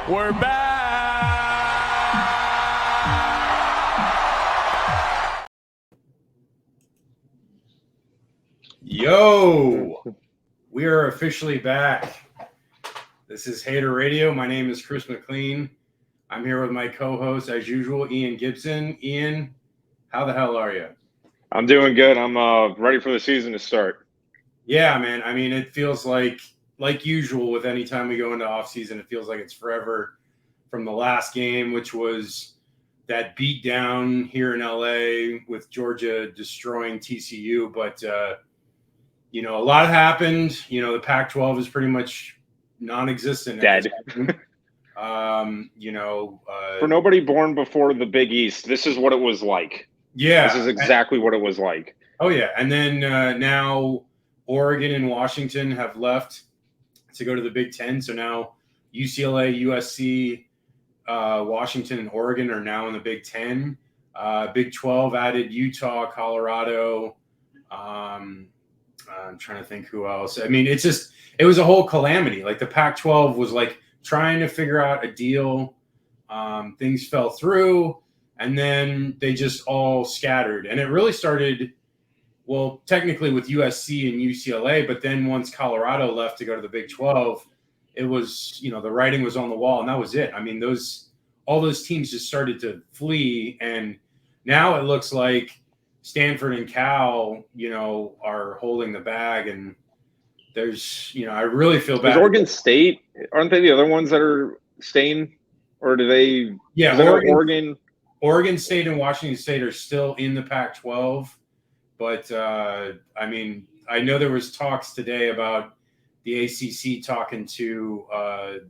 We're back. Yo, we are officially back. This is Hater Radio. My name is Chris McLean. I'm here with my co-host, as usual, Ian Gibson. Ian, how the hell are you? I'm doing good. I'm ready for the season to start. Yeah, man. I mean, it feels like usual with any time we go into off season, it feels like it's forever from the last game, which was that beat down here in LA with Georgia destroying TCU. But, a lot happened. The Pac-12 is pretty much non-existent. Dead. For nobody born before the Big East, this is what it was like. Yeah. This is exactly what it was like. Oh, yeah. And then now Oregon and Washington have left to go to the Big Ten. So now UCLA, USC, Washington, and Oregon are now in the Big Ten. Big 12 added Utah, Colorado. I'm trying to think who else. I mean, it was a whole calamity. Like the Pac-12 was like trying to figure out a deal. Things fell through, and then they just all scattered. And it really started, well, technically with USC and UCLA, but then once Colorado left to go to the Big 12, it was, the writing was on the wall, and that was it. I mean, all those teams just started to flee, and now it looks like Stanford and Cal, are holding the bag, and there's, I really feel bad. Is Oregon State, aren't they the other ones that are staying, or do they? Yeah, Oregon State and Washington State are still in the Pac-12, but I know there was talks today about the ACC talking to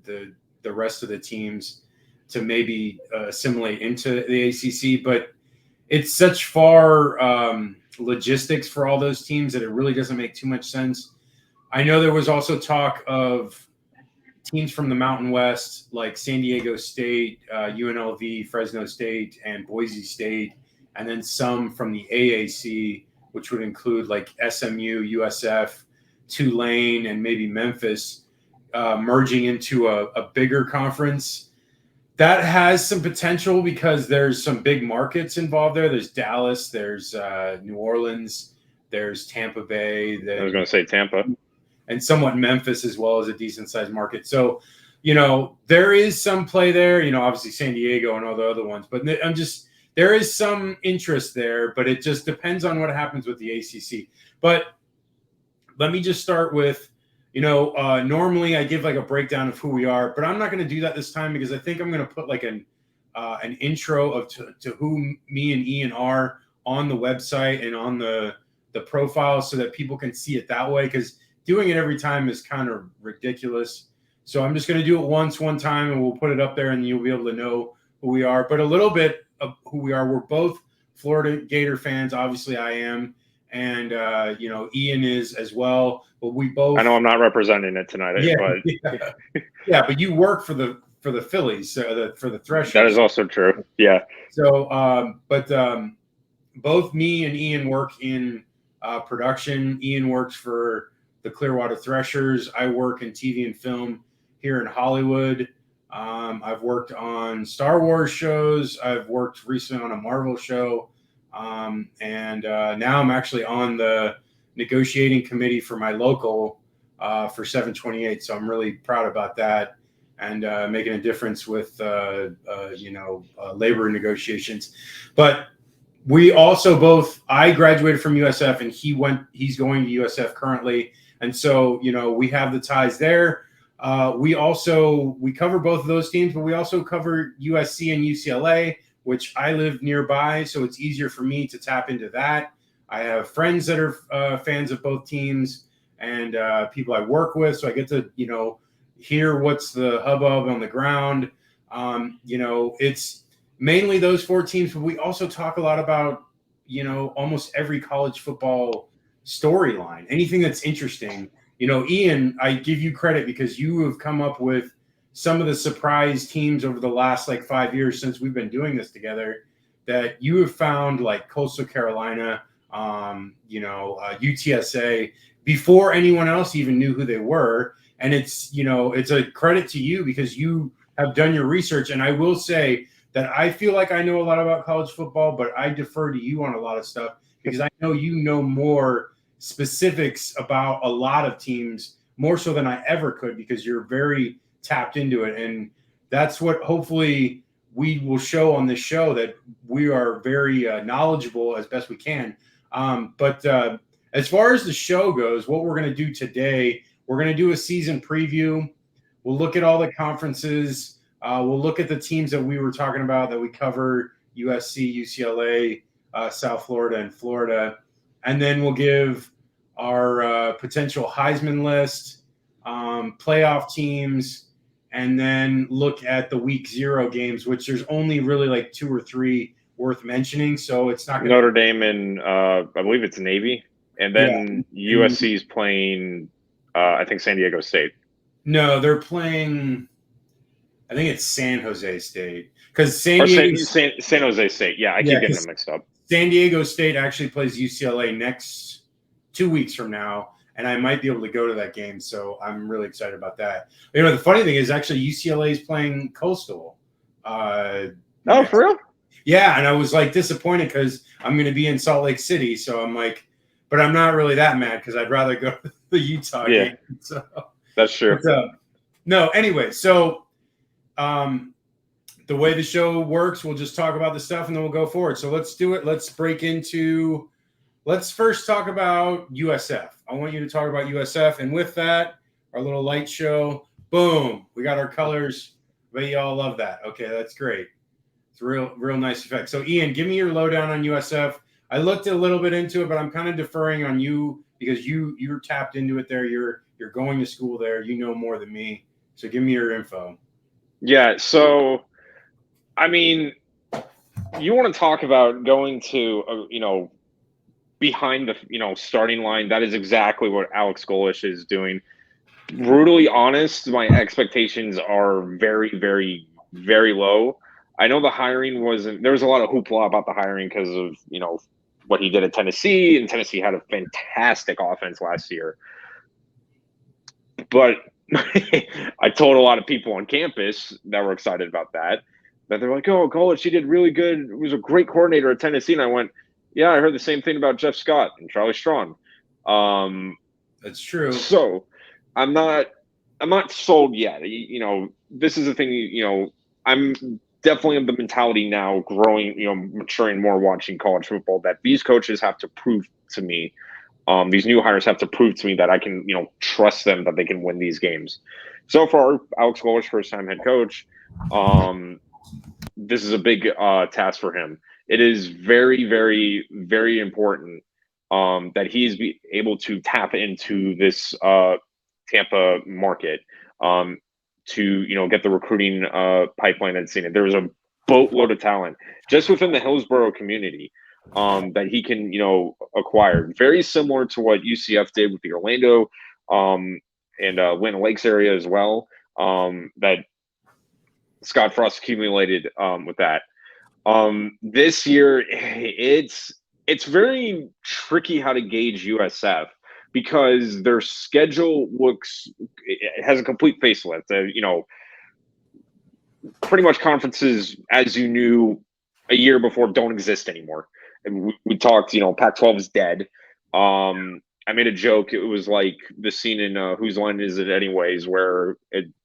the rest of the teams to maybe assimilate into the ACC, but it's such far logistics for all those teams that it really doesn't make too much sense. I know there was also talk of teams from the Mountain West, like San Diego State, UNLV, Fresno State, and Boise State, and then some from the AAC, which would include like SMU, USF, Tulane, and maybe Memphis, merging into a bigger conference. That has some potential because there's some big markets involved there. There's Dallas, there's New Orleans, there's Tampa Bay. I was going to say Tampa. And somewhat Memphis as well as a decent-sized market. So, there is some play there, obviously San Diego and all the other ones. But there is some interest there, but it just depends on what happens with the ACC. But let me just start with, normally I give like a breakdown of who we are, but I'm not going to do that this time because I think I'm going to put like an intro to who me and Ian are on the website and on the profile so that people can see it that way, because doing it every time is kind of ridiculous. So I'm just going to do it one time, and we'll put it up there, and you'll be able to know who we are. But a little bit of who we are. We're both Florida Gator fans. Obviously, I am. And, Ian is as well. But we both – I know I'm not representing it tonight. Yeah, but you work for the Phillies, for the Threshers. That is also true. Yeah. So, both me and Ian work in production. Ian works for the Clearwater Threshers. I work in TV and film here in Hollywood. I've worked on Star Wars shows. I've worked recently on a Marvel show. And now I'm actually on the negotiating committee for my local for 728. So I'm really proud about that and making a difference with, labor negotiations. But we also I graduated from USF and he's going to USF currently. And so, we have the ties there. We cover both of those teams, but we also cover USC and UCLA, which I live nearby. So it's easier for me to tap into that. I have friends that are fans of both teams and people I work with. So I get to, hear what's the hubbub on the ground. It's mainly those four teams, but we also talk a lot about, almost every college football storyline, anything that's interesting. Ian, I give you credit because you have come up with some of the surprise teams over the last 5 years since we've been doing this together that you have found, like Coastal Carolina, UTSA, before anyone else even knew who they were. And it's a credit to you because you have done your research. And I will say that I feel like I know a lot about college football, but I defer to you on a lot of stuff because I know you know more specifics about a lot of teams, more so than I ever could, because you're very tapped into it. And that's what hopefully we will show on this show, that we are very knowledgeable as best we can. But as far as the show goes, what we're going to do today, we're going to do a season preview. We'll look at all the conferences. We'll look at the teams that we were talking about that we covered: USC, UCLA, South Florida, and Florida. And then we'll give our potential Heisman list, playoff teams, and then look at the week 0 games, which there's only really like 2 or 3 worth mentioning. So it's not Notre Dame and I believe it's Navy. And then USC is playing, I think, San Diego State. No, they're playing, I think it's San Jose State. Because San Jose State. Yeah, I keep getting them mixed up. San Diego State actually plays UCLA next 2 weeks from now, and I might be able to go to that game. So I'm really excited about that. You know, the funny thing is actually UCLA is playing Coastal. For real? Yeah, and I was like disappointed because I'm going to be in Salt Lake City. So I'm like, but I'm not really that mad because I'd rather go to the Utah game. So that's true. No, anyway, so the way the show works, we'll just talk about the stuff and then we'll go forward. So let's do it. Let's first talk about USF. I want you to talk about USF. And with that, our little light show, boom, we got our colors. But y'all love that. Okay, that's great. It's real nice effect. So Ian, give me your lowdown on USF. I looked a little bit into it, but I'm kind of deferring on you because you're tapped into it there. You're going to school there. You know more than me. So give me your info. Yeah, so I mean, you want to talk about going to behind the starting line. That is exactly what Alex Golesh is doing. Brutally honest, my expectations are very, very, very low. I know the hiring there was a lot of hoopla about the hiring because of what he did at Tennessee, and Tennessee had a fantastic offense last year. But I told a lot of people on campus that were excited about that they're like, "Oh, Golesh, he did really good. He was a great coordinator at Tennessee." And I went, "Yeah, I heard the same thing about Jeff Scott and Charlie Strong." That's true. So I'm not sold yet. This is the thing. I'm definitely of the mentality now, growing, maturing more, watching college football, that these coaches have to prove to me. These new hires have to prove to me that I can, trust them, that they can win these games. So far, Alex Golesh, first-time head coach. This is a big task for him. It is very, very, very important that he is able to tap into this Tampa market to get the recruiting pipeline that's in it. There was a boatload of talent just within the Hillsborough community that he can acquire. Very similar to what UCF did with the Orlando and Atlanta Lakes area as well. That Scott Frost accumulated with that. This year, it's very tricky how to gauge USF because their schedule it has a complete facelift. Pretty much conferences as you knew a year before don't exist anymore. And we talked, Pac-12 is dead. I made a joke. It was like the scene in Whose Line Is It Anyways, where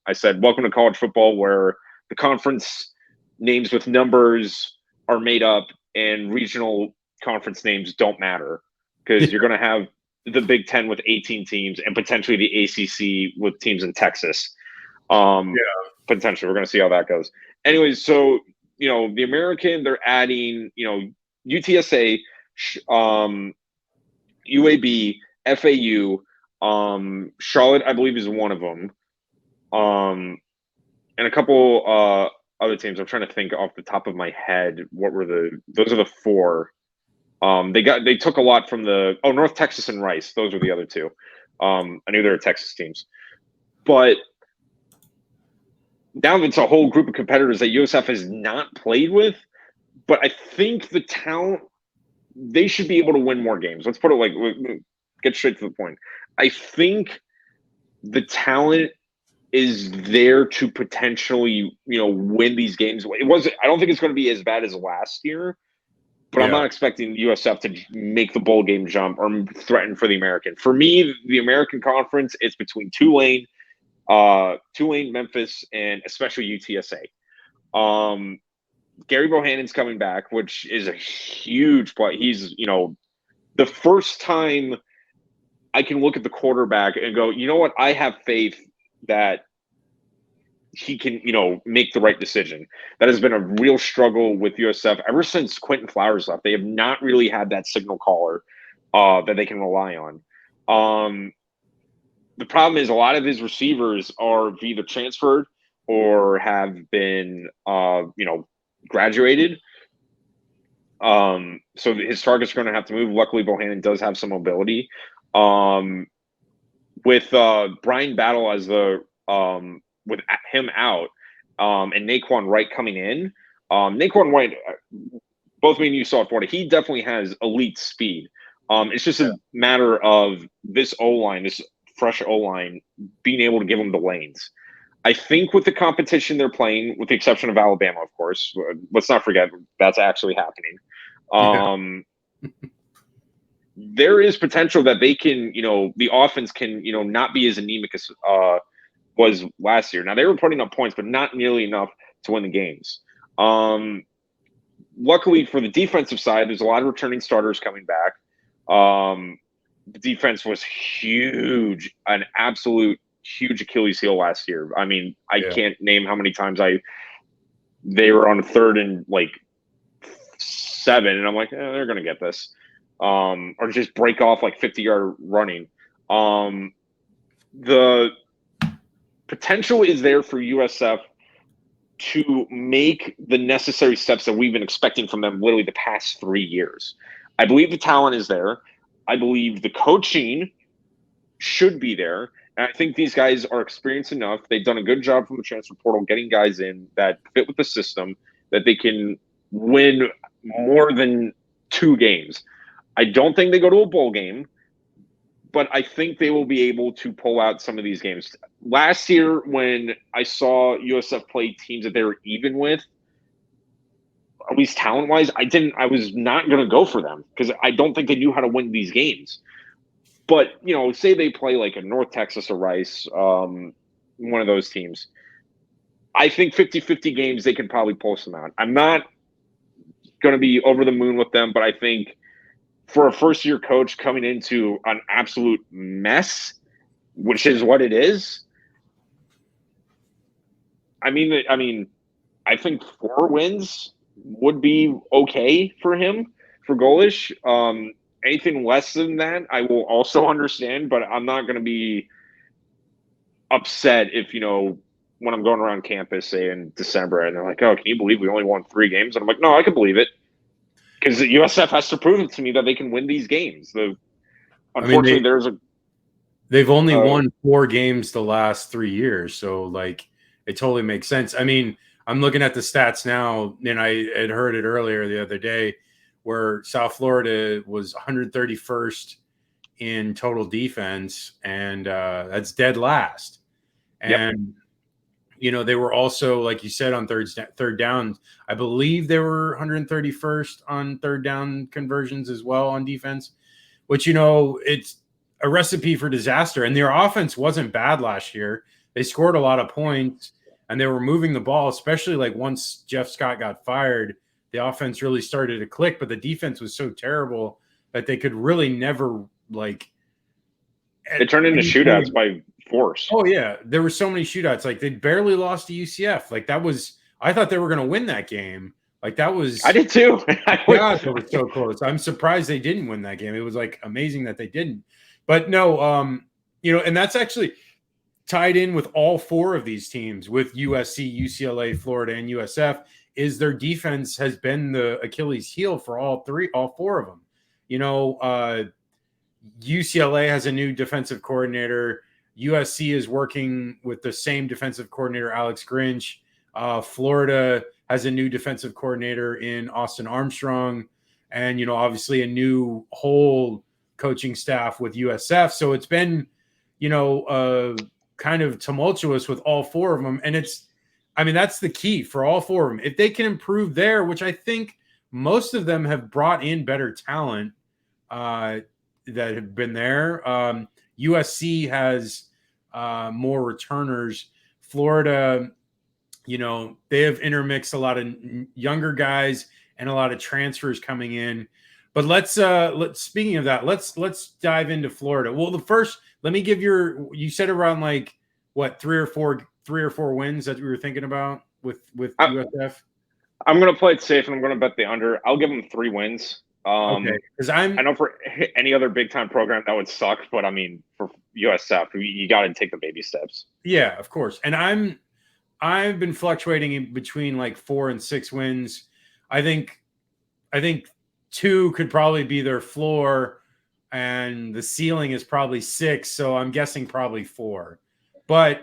I said, "Welcome to college football, where the conference names with numbers are made up and regional conference names don't matter, because you're going to have the Big Ten with 18 teams and potentially the ACC with teams in Texas. Potentially, we're going to see how that goes. Anyways, so the American, they're adding UTSA, UAB, FAU, Charlotte, I believe, is one of them, and a couple other teams. I'm trying to think off the top of my head what were those are the 4. They took a lot from North Texas and Rice. Those were the other 2. I knew they were Texas teams, but now it's a whole group of competitors that USF has not played with. But I think the talent, they should be able to win more games. Let's put it get straight to the point. I think the talent is there to potentially, win these games. I don't think it's going to be as bad as last year, but I'm Yeah. not expecting USF to make the bowl game jump or threaten for the American. For me, the American Conference, it's between Tulane, Memphis, and especially UTSA. Gary Bohannon's coming back, which is a huge play. He's, the first time I can look at the quarterback and go, you know what? I have faith that he can, make the right decision. That has been a real struggle with USF ever since Quentin Flowers left. They have not really had that signal caller that they can rely on. The problem is a lot of his receivers are either transferred or have been, graduated. So his target's going to have to move. Luckily, Bohannon does have some mobility. With Brian Battle as with him out, and Naquan Wright coming in. Naquan Wright, both me and you saw it, Florida. He definitely has elite speed. It's just a matter of this O-line, this fresh O-line, being able to give them the lanes. I think with the competition they're playing, with the exception of Alabama, of course, let's not forget that's actually happening. There is potential that they can, the offense can, not be as anemic as was last year. Now, they were putting up points, but not nearly enough to win the games. Luckily for the defensive side, there's a lot of returning starters coming back. The defense was huge, an absolute huge Achilles heel last year. I mean, I can't name how many times they were on 3rd and 7, and I'm like, they're going to get this. Or just break off 50-yard running. The potential is there for USF to make the necessary steps that we've been expecting from them literally the past 3 years. I believe the talent is there. I believe the coaching should be there. And I think these guys are experienced enough. They've done a good job from the transfer portal getting guys in that fit with the system, that they can win more than 2 games. I don't think they go to a bowl game, but I think they will be able to pull out some of these games. Last year, when I saw USF play teams that they were even with, at least talent-wise, I was not going to go for them because I don't think they knew how to win these games. But, say they play a North Texas or Rice, one of those teams. I think 50-50 games, they can probably pull some out. I'm not going to be over the moon with them, but I think for a first-year coach coming into an absolute mess, which is what it is, I think 4 wins would be okay for him, for Golish. Anything less than that, I will also understand, but I'm not going to be upset if, when I'm going around campus, say in December, and they're like, oh, can you believe we only won 3 games? And I'm like, no, I can believe it. Because the USF has to prove it to me that they can win these games. Unfortunately, they've only won 4 games the last 3 years, so it totally makes sense. I mean, I'm looking at the stats now, and I had heard it earlier the other day, where South Florida was 131st in total defense, and that's dead last. And they were also, like you said, on third down. I believe they were 131st on third down conversions as well on defense, which, it's a recipe for disaster. And their offense wasn't bad last year. They scored a lot of points, and they were moving the ball, especially once Jeff Scott got fired. The offense really started to click, but the defense was so terrible that they could really never it turned into shootouts by force. Oh yeah, there were so many shootouts. They barely lost to UCF. I thought they were going to win that game. I did too. God, it was so close. I'm surprised they didn't win that game. It was amazing that they didn't. But no, and that's actually tied in with all 4 of these teams, with USC, UCLA, Florida, and USF. Is their defense has been the Achilles heel for all 4 of them. UCLA has a new defensive coordinator. USC is working with the same defensive coordinator, Alex Grinch. Florida has a new defensive coordinator in Austin Armstrong, and obviously a new whole coaching staff with USF. So it's been kind of tumultuous with all four of them. And that's the key for all four of them. If they can improve there, which I think most of them have brought in better talent that have been there. USC has more returners. Florida, they have intermixed a lot of younger guys and a lot of transfers coming in. But let's speaking of that, let's dive into Florida. Well, let me give you said around like what, three or four wins that we were thinking about with USF. I'm going to play it safe and I'm going to bet the under. I'll give them 3 wins. Okay, because I know for any other big time program that would suck, but I mean for USF, you got to take the baby steps. Yeah, of course. And I've been fluctuating in between like 4 and 6 wins. I think 2 could probably be their floor, and the ceiling is probably 6. So I'm guessing probably 4. But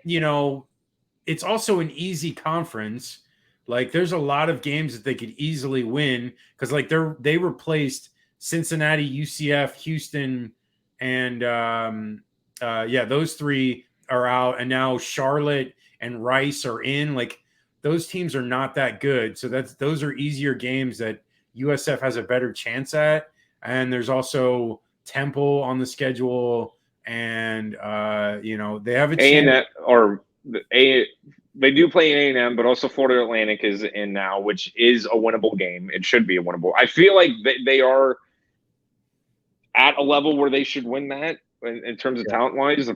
it's also an easy conference. Like there's a lot of games that they could easily win because like they replaced Cincinnati, UCF, Houston, and those 3 are out, and now Charlotte and Rice are in. Like those teams are not that good, so those are easier games that USF has a better chance at. And there's also Temple on the schedule, and they have a chance. They do play A&M, but also Florida Atlantic is in now, which is a winnable game. It should be a winnable. I feel like they are at a level where they should win that in terms of talent-wise.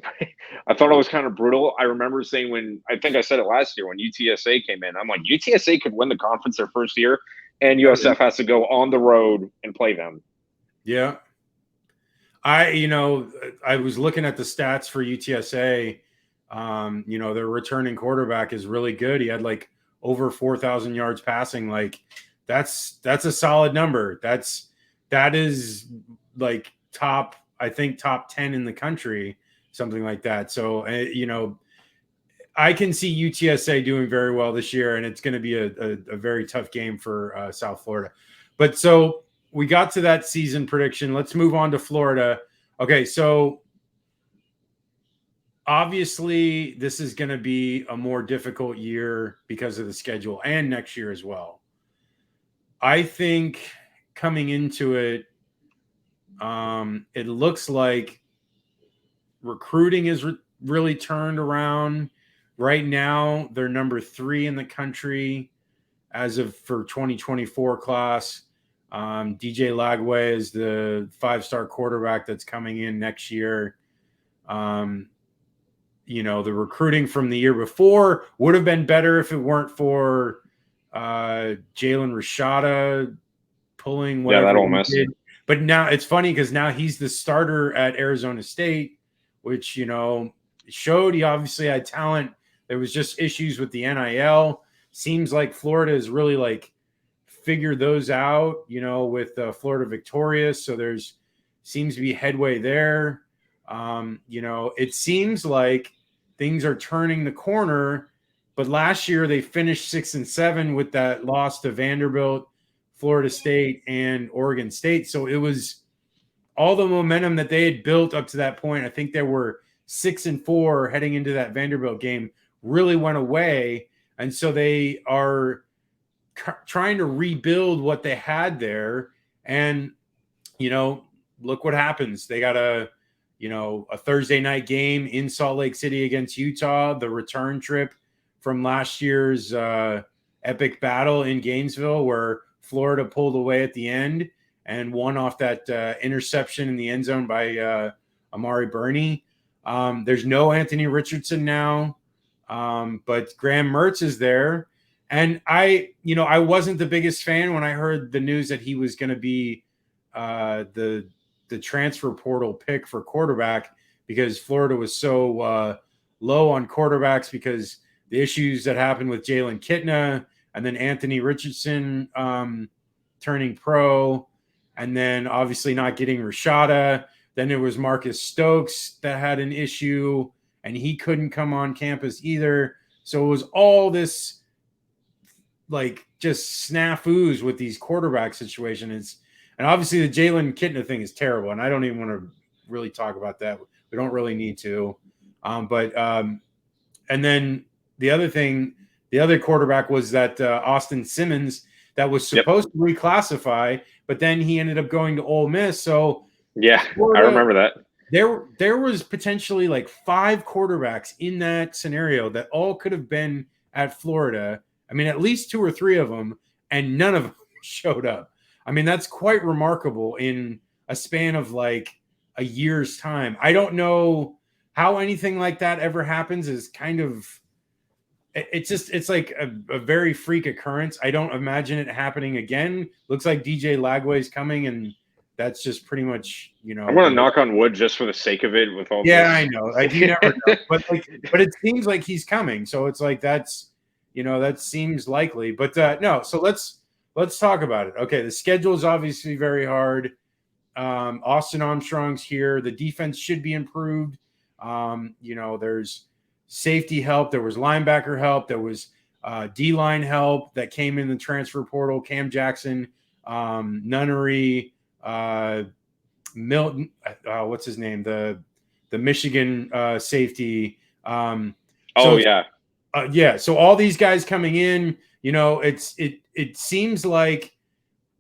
I thought it was kind of brutal. I remember saying I think I said it last year when UTSA came in, I'm like, UTSA could win the conference their first year, and USF has to go on the road and play them. Yeah. I was looking at the stats for UTSA. Their returning quarterback is really good. He had like over 4,000 yards passing. Like that's a solid number. That is like top 10 in the country, something like that. So, I can see UTSA doing very well this year, and it's going to be a very tough game for South Florida. But so we got to that season prediction. Let's move on to Florida. Okay, so obviously this is going to be a more difficult year because of the schedule, and next year as well. I think coming into it, it looks like recruiting is really turned around. Right now, they're number 3 in the country for 2024 class. DJ Lagway is the 5-star quarterback that's coming in next year. The recruiting from the year before would have been better if it weren't for Jalen Rashada pulling whatever he did. But now it's funny because now he's the starter at Arizona State, which, showed he obviously had talent. There was just issues with the NIL. Seems like Florida has really like figured those out, with Florida Victorious. So seems to be headway there. It seems like things are turning the corner, but last year they finished 6-7 with that loss to Vanderbilt, Florida State, and Oregon State. So it was all the momentum that they had built up to that point. I think they were 6-4 heading into that Vanderbilt game, really went away. And so they are trying to rebuild what they had there. And, look what happens. They got a Thursday night game in Salt Lake City against Utah, the return trip from last year's epic battle in Gainesville, where Florida pulled away at the end and won off that interception in the end zone by Amari Burney. There's no Anthony Richardson now, but Graham Mertz is there. And I wasn't the biggest fan when I heard the news that he was going to be the transfer portal pick for quarterback, because Florida was so low on quarterbacks because the issues that happened with Jalen Kitna, and then Anthony Richardson turning pro, and then obviously not getting Rashada. Then it was Marcus Stokes that had an issue, and he couldn't come on campus either. So it was all this like just snafus with these quarterback situations. And obviously the Jalen Kitna thing is terrible, and I don't even want to really talk about that. We don't really need to. And then the other quarterback was that Austin Simmons that was supposed to reclassify, but then he ended up going to Ole Miss. So yeah, Florida, I remember that. There was potentially like 5 quarterbacks in that scenario that all could have been at Florida. I mean, at least 2 or 3 of them, and none of them showed up. I mean, that's quite remarkable in a span of like a year's time. I don't know how anything like that ever happens. Is kind of it's like a very freak occurrence. I don't imagine it happening again. Looks like DJ Lagway's coming, and that's just pretty much, you know. I'm gonna knock on wood just for the sake of it with all. Yeah, this. I know. Like, you never know, but it seems like he's coming. So it's like that's, you know, that seems likely. But no. So let's talk about it. Okay, the schedule is obviously very hard. Austin Armstrong's here. The defense should be improved. You know, there's safety help. There was linebacker help. There was D-line help that came in the transfer portal. Cam Jackson, Nunnery, Milton, what's his name? The Michigan safety. Yeah. So all these guys coming in, you know, it seems like,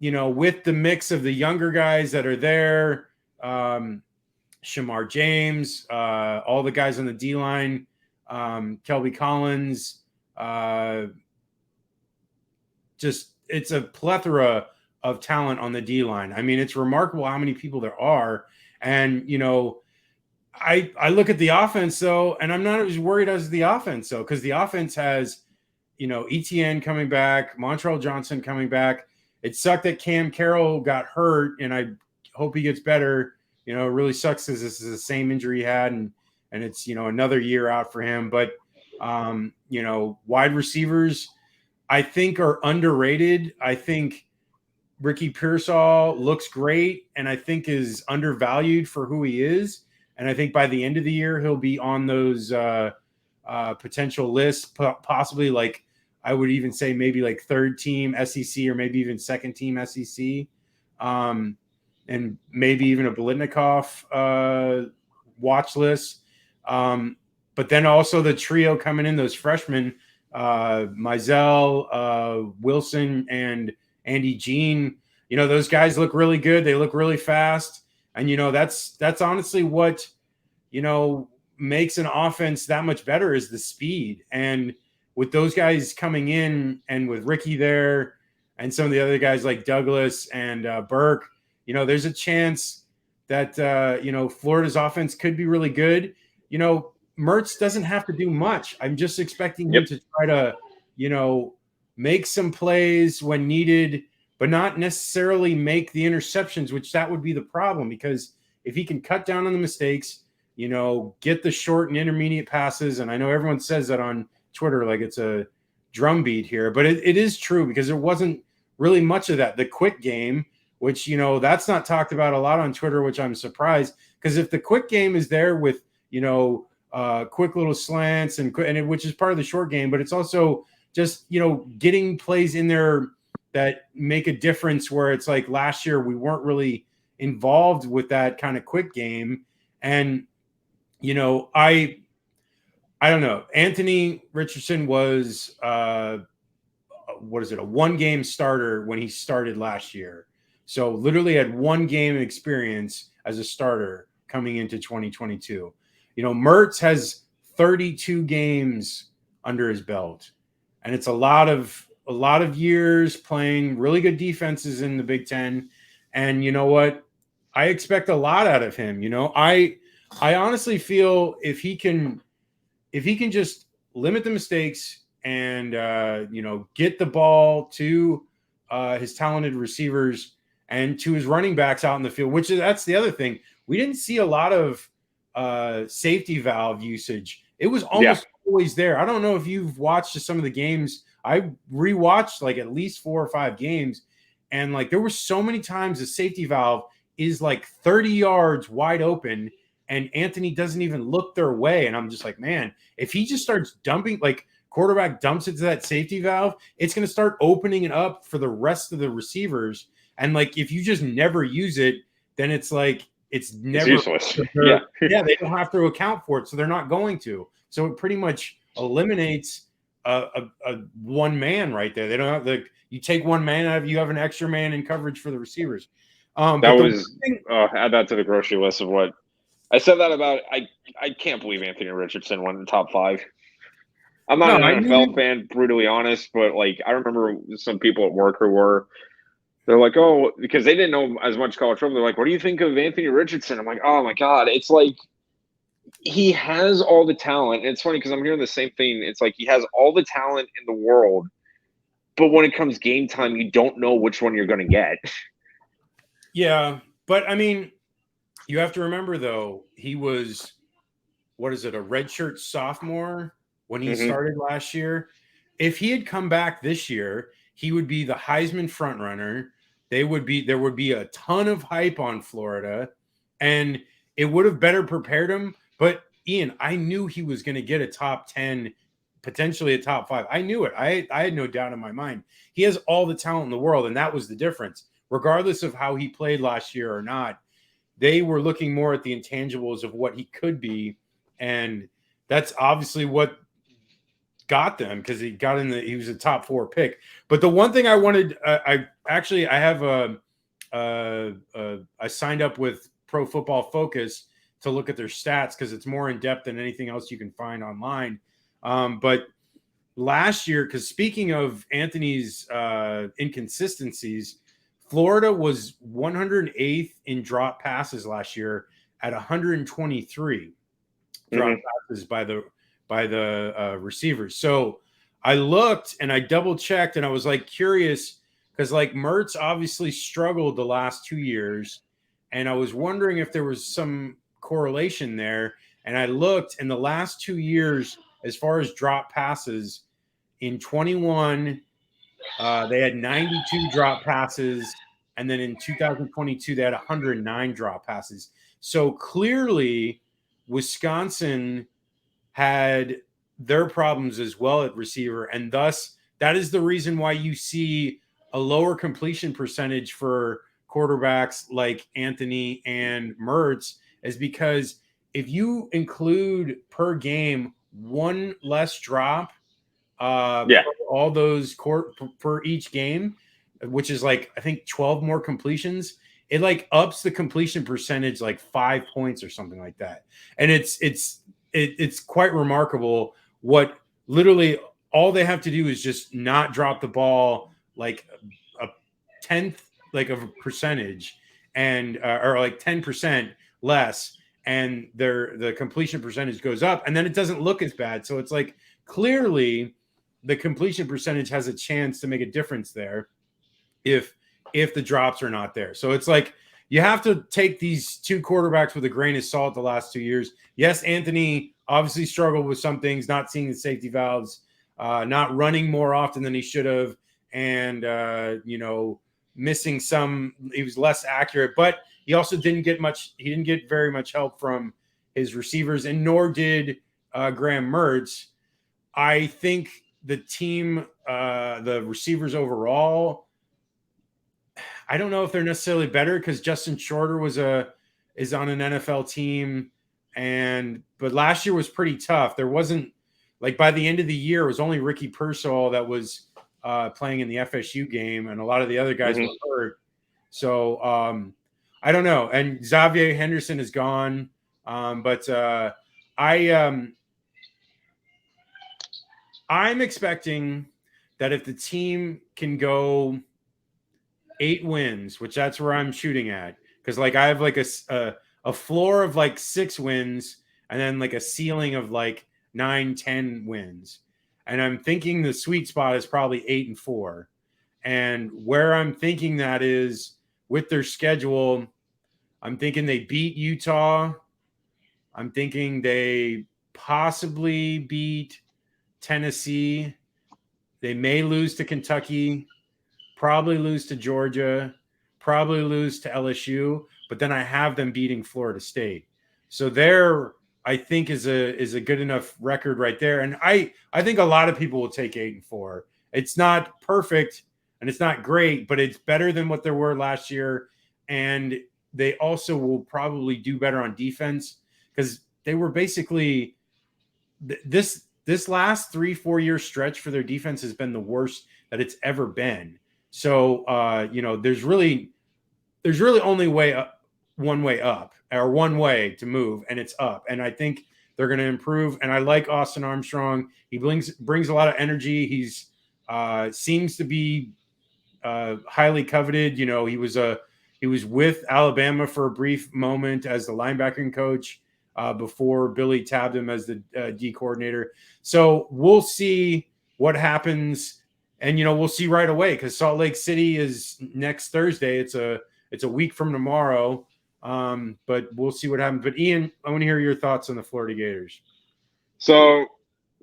you know, with the mix of the younger guys that are there, Shamar James, all the guys on the D-line, Kelby Collins, just it's a plethora of talent on the D-line. I mean, it's remarkable how many people there are. And, you know, I look at the offense, though, and I'm not as worried as the offense, though, because the offense has, you know, ETN coming back, Montrell Johnson coming back. It sucked that Cam Carroll got hurt, and I hope he gets better. You know, it really sucks because this is the same injury he had, and it's, you know, another year out for him. But, you know, wide receivers, I think, are underrated. I think Ricky Pearsall looks great, and I think is undervalued for who he is. And I think by the end of the year, he'll be on those potential lists, possibly like, I would even say maybe like 3rd team SEC or maybe even 2nd team SEC, and maybe even a Biletnikoff watch list. But then also the trio coming in, those freshmen, Mizell, Wilson, and Andy Jean. You know, those guys look really good. They look really fast. And, you know, that's honestly what, you know, makes an offense that much better is the speed. And with those guys coming in and with Ricky there and some of the other guys like Douglas and Burke, you know, there's a chance that, you know, Florida's offense could be really good. You know, Mertz doesn't have to do much. I'm just expecting him to try to, you know, make some plays when needed, but not necessarily make the interceptions, which that would be the problem, because if he can cut down on the mistakes, you know, get the short and intermediate passes. And I know everyone says that on Twitter, like it's a drumbeat here, but it is true, because there wasn't really much of that. The quick game, which, you know, that's not talked about a lot on Twitter, which I'm surprised, because if the quick game is there with, you know, quick little slants and which is part of the short game, but it's also just, you know, getting plays in there that make a difference, where it's like last year we weren't really involved with that kind of quick game. And, you know, I don't know. Anthony Richardson was, a 1-game starter when he started last year. So literally had 1 game experience as a starter coming into 2022. You know, Mertz has 32 games under his belt, and it's a lot of years playing really good defenses in the Big Ten. And you know what? I expect a lot out of him. You know, I honestly feel if he can just limit the mistakes and, you know, get the ball to his talented receivers and to his running backs out in the field, that's the other thing. We didn't see a lot of safety valve usage. It was almost always there. I don't know if you've watched some of the games. I rewatched like at least 4 or 5 games, and like there were so many times the safety valve is like 30 yards wide open, and Anthony doesn't even look their way. And I'm just like, man, if he just starts dumping, like quarterback dumps it to that safety valve, it's going to start opening it up for the rest of the receivers. And like if you just never use it, then it's like it's It's never useless. Yeah. yeah, they don't have to account for it, so they're not going to. So it pretty much eliminates a one man right there. They don't have you take one man out of, you have an extra man in coverage for the receivers. That But the was add that to the grocery list of what I said that about. I can't believe Anthony Richardson won the top 5. I'm not no, an I NFL knew fan, brutally honest, but like I remember some people at work who were. They're like, oh, because they didn't know as much college football. They're like, what do you think of Anthony Richardson? I'm like, oh my god, it's like he has all the talent. And it's funny because I'm hearing the same thing. It's like he has all the talent in the world, but when it comes game time, you don't know which one you're going to get. yeah, but I mean, you have to remember though, he was what is it, a redshirt sophomore when he started last year. If he had come back this year, he would be the Heisman frontrunner. There would be a ton of hype on Florida, and it would have better prepared him. But Ian, I knew he was going to get a top 10, potentially a top 5. I knew it. I had no doubt in my mind. He has all the talent in the world, and that was the difference. Regardless of how he played last year or not, they were looking more at the intangibles of what he could be, and that's obviously what got them, because he was a top 4 pick. But the one thing I wanted, I have I signed up with Pro Football Focus to look at their stats because it's more in depth than anything else you can find online. But last year, because speaking of Anthony's inconsistencies, Florida was 108th in drop passes last year at 123 drop passes by the receivers. So I looked and I double checked and I was like curious because like Mertz obviously struggled the last 2 years, and I was wondering if there was some correlation there. And I looked, and the last 2 years, as far as drop passes, in 21, they had 92 drop passes, and then in 2022 they had 109 drop passes. So clearly, Wisconsin had their problems as well at receiver, and thus that is the reason why you see a lower completion percentage for quarterbacks like Anthony and Mertz, is because if you include per game one less drop Yeah. for all those for each game, which is like I think 12 more completions, it like ups the completion percentage like 5 points or something like that. And it's quite remarkable what literally all they have to do is just not drop the ball like a tenth like of a percentage, and or like 10% less, and the completion percentage goes up, and then it doesn't look as bad. So it's like clearly the completion percentage has a chance to make a difference there if the drops are not there. So it's like you have to take these two quarterbacks with a grain of salt the last 2 years. Yes, Anthony obviously struggled with some things, not seeing the safety valves, not running more often than he should have, and missing some. He was less accurate, but he also didn't get much. He didn't get very much help from his receivers, and nor did Graham Mertz. I think the team, the receivers overall, I don't know if they're necessarily better because Justin Shorter is on an NFL team, but last year was pretty tough. There wasn't, like, by the end of the year, it was only Ricky Pearsall that was playing in the FSU game, and a lot of the other guys were hurt. So I don't know. And Xavier Henderson is gone, but I'm expecting that if the team can go 8 wins, which that's where I'm shooting at, because like I have like a floor of like 6 wins and then like a ceiling of like 9-10 wins, and I'm thinking the sweet spot is probably 8-4. And where I'm thinking that is with their schedule, I'm thinking they beat Utah. I'm thinking they possibly beat Tennessee. They may lose to Kentucky, probably lose to Georgia, probably lose to LSU, but then I have them beating Florida State. So there, I think is a good enough record right there. And I think a lot of people will take 8-4. It's not perfect and it's not great, but it's better than what there were last year. And they also will probably do better on defense because they were basically this last 3-4 year stretch for their defense has been the worst that it's ever been. So there's really only one way up or one way to move, and it's up. And I think they're going to improve. And I like Austin Armstrong. He brings a lot of energy. He's seems to be highly coveted. He was with Alabama for a brief moment as the linebacking coach before Billy tabbed him as the D coordinator. So we'll see what happens, and we'll see right away because Salt Lake City is next Thursday. It's a week from tomorrow, but we'll see what happens. But Ian, I want to hear your thoughts on the Florida Gators. So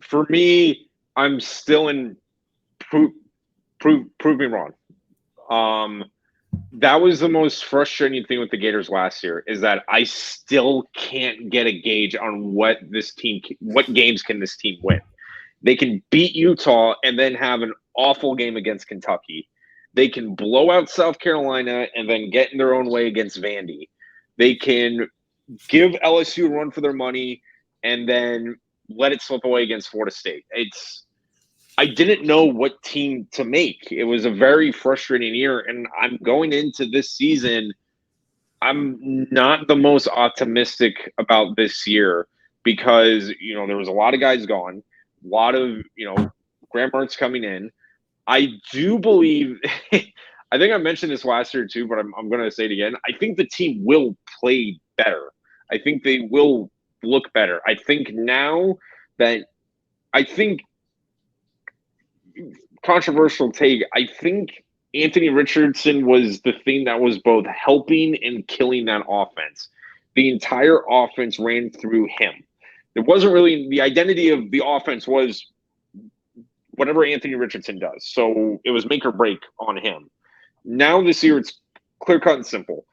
for me, I'm still in prove me wrong. That was the most frustrating thing with the Gators last year is that I still can't get a gauge on what games can this team win. They can beat Utah and then have an awful game against Kentucky. They can blow out South Carolina and then get in their own way against Vandy. They can give LSU a run for their money and then let it slip away against Florida State. I didn't know what team to make. It was a very frustrating year, and I'm going into this season. I'm not the most optimistic about this year because, there was a lot of guys gone, a lot of, Graham Mertz coming in. I do believe – I think I mentioned this last year too, but I'm going to say it again. I think the team will play better. I think they will look better. I think now that – controversial take. I think Anthony Richardson was the thing that was both helping and killing that offense. The entire offense ran through him. It wasn't really the identity of the offense was whatever Anthony Richardson does. So it was make or break on him. Now this year it's clear cut and simple.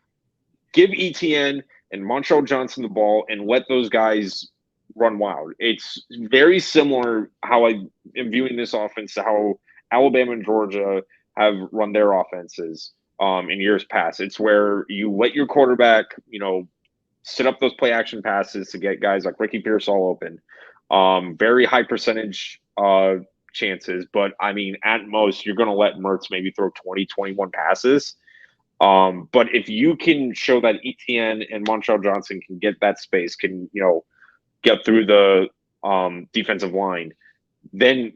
Give ETN and Montrell Johnson the ball and let those guys run wild. It's very similar how I am viewing this offense to how Alabama and Georgia have run their offenses in years past. It's where you let your quarterback, set up those play action passes to get guys like Ricky Pierce all open. Very high percentage chances, but I mean, at most, you're going to let Mertz maybe throw 20, 21 passes. But if you can show that ETN and Montrell Johnson can get that space, can, get through the defensive line, then,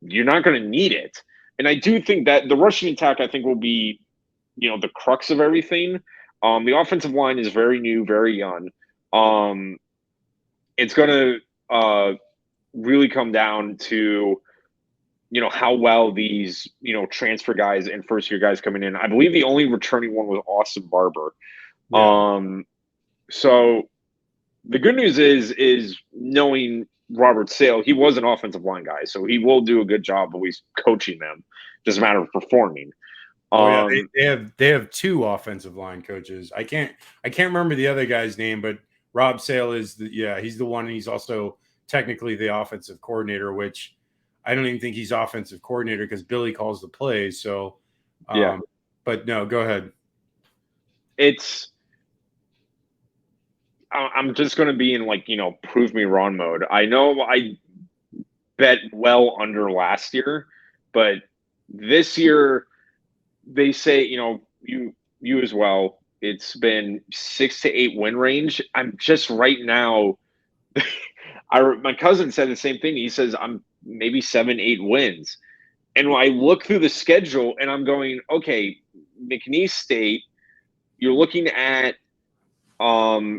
you're not going to need it. And I do think that the rushing attack, I think, will be, the crux of everything. The offensive line is very new, very young. It's going to really come down to, how well these, transfer guys and first-year guys coming in. I believe the only returning one was Austin Barber. Yeah. So the good news is knowing Robert Sale, he was an offensive line guy, so he will do a good job of always coaching them. Just a matter of performing. They have two offensive line coaches. I can't remember the other guy's name, but Rob Sale is he's the one, and he's also technically the offensive coordinator, which I don't even think he's offensive coordinator because Billy calls the plays. So but no, go ahead. I'm just going to be in prove me wrong mode. I know I bet well under last year, but this year they say, you as well, it's been 6 to 8 win range. I'm just right now. My cousin said the same thing. He says I'm maybe 7, 8 wins. And when I look through the schedule and I'm going, okay, McNeese State, you're looking at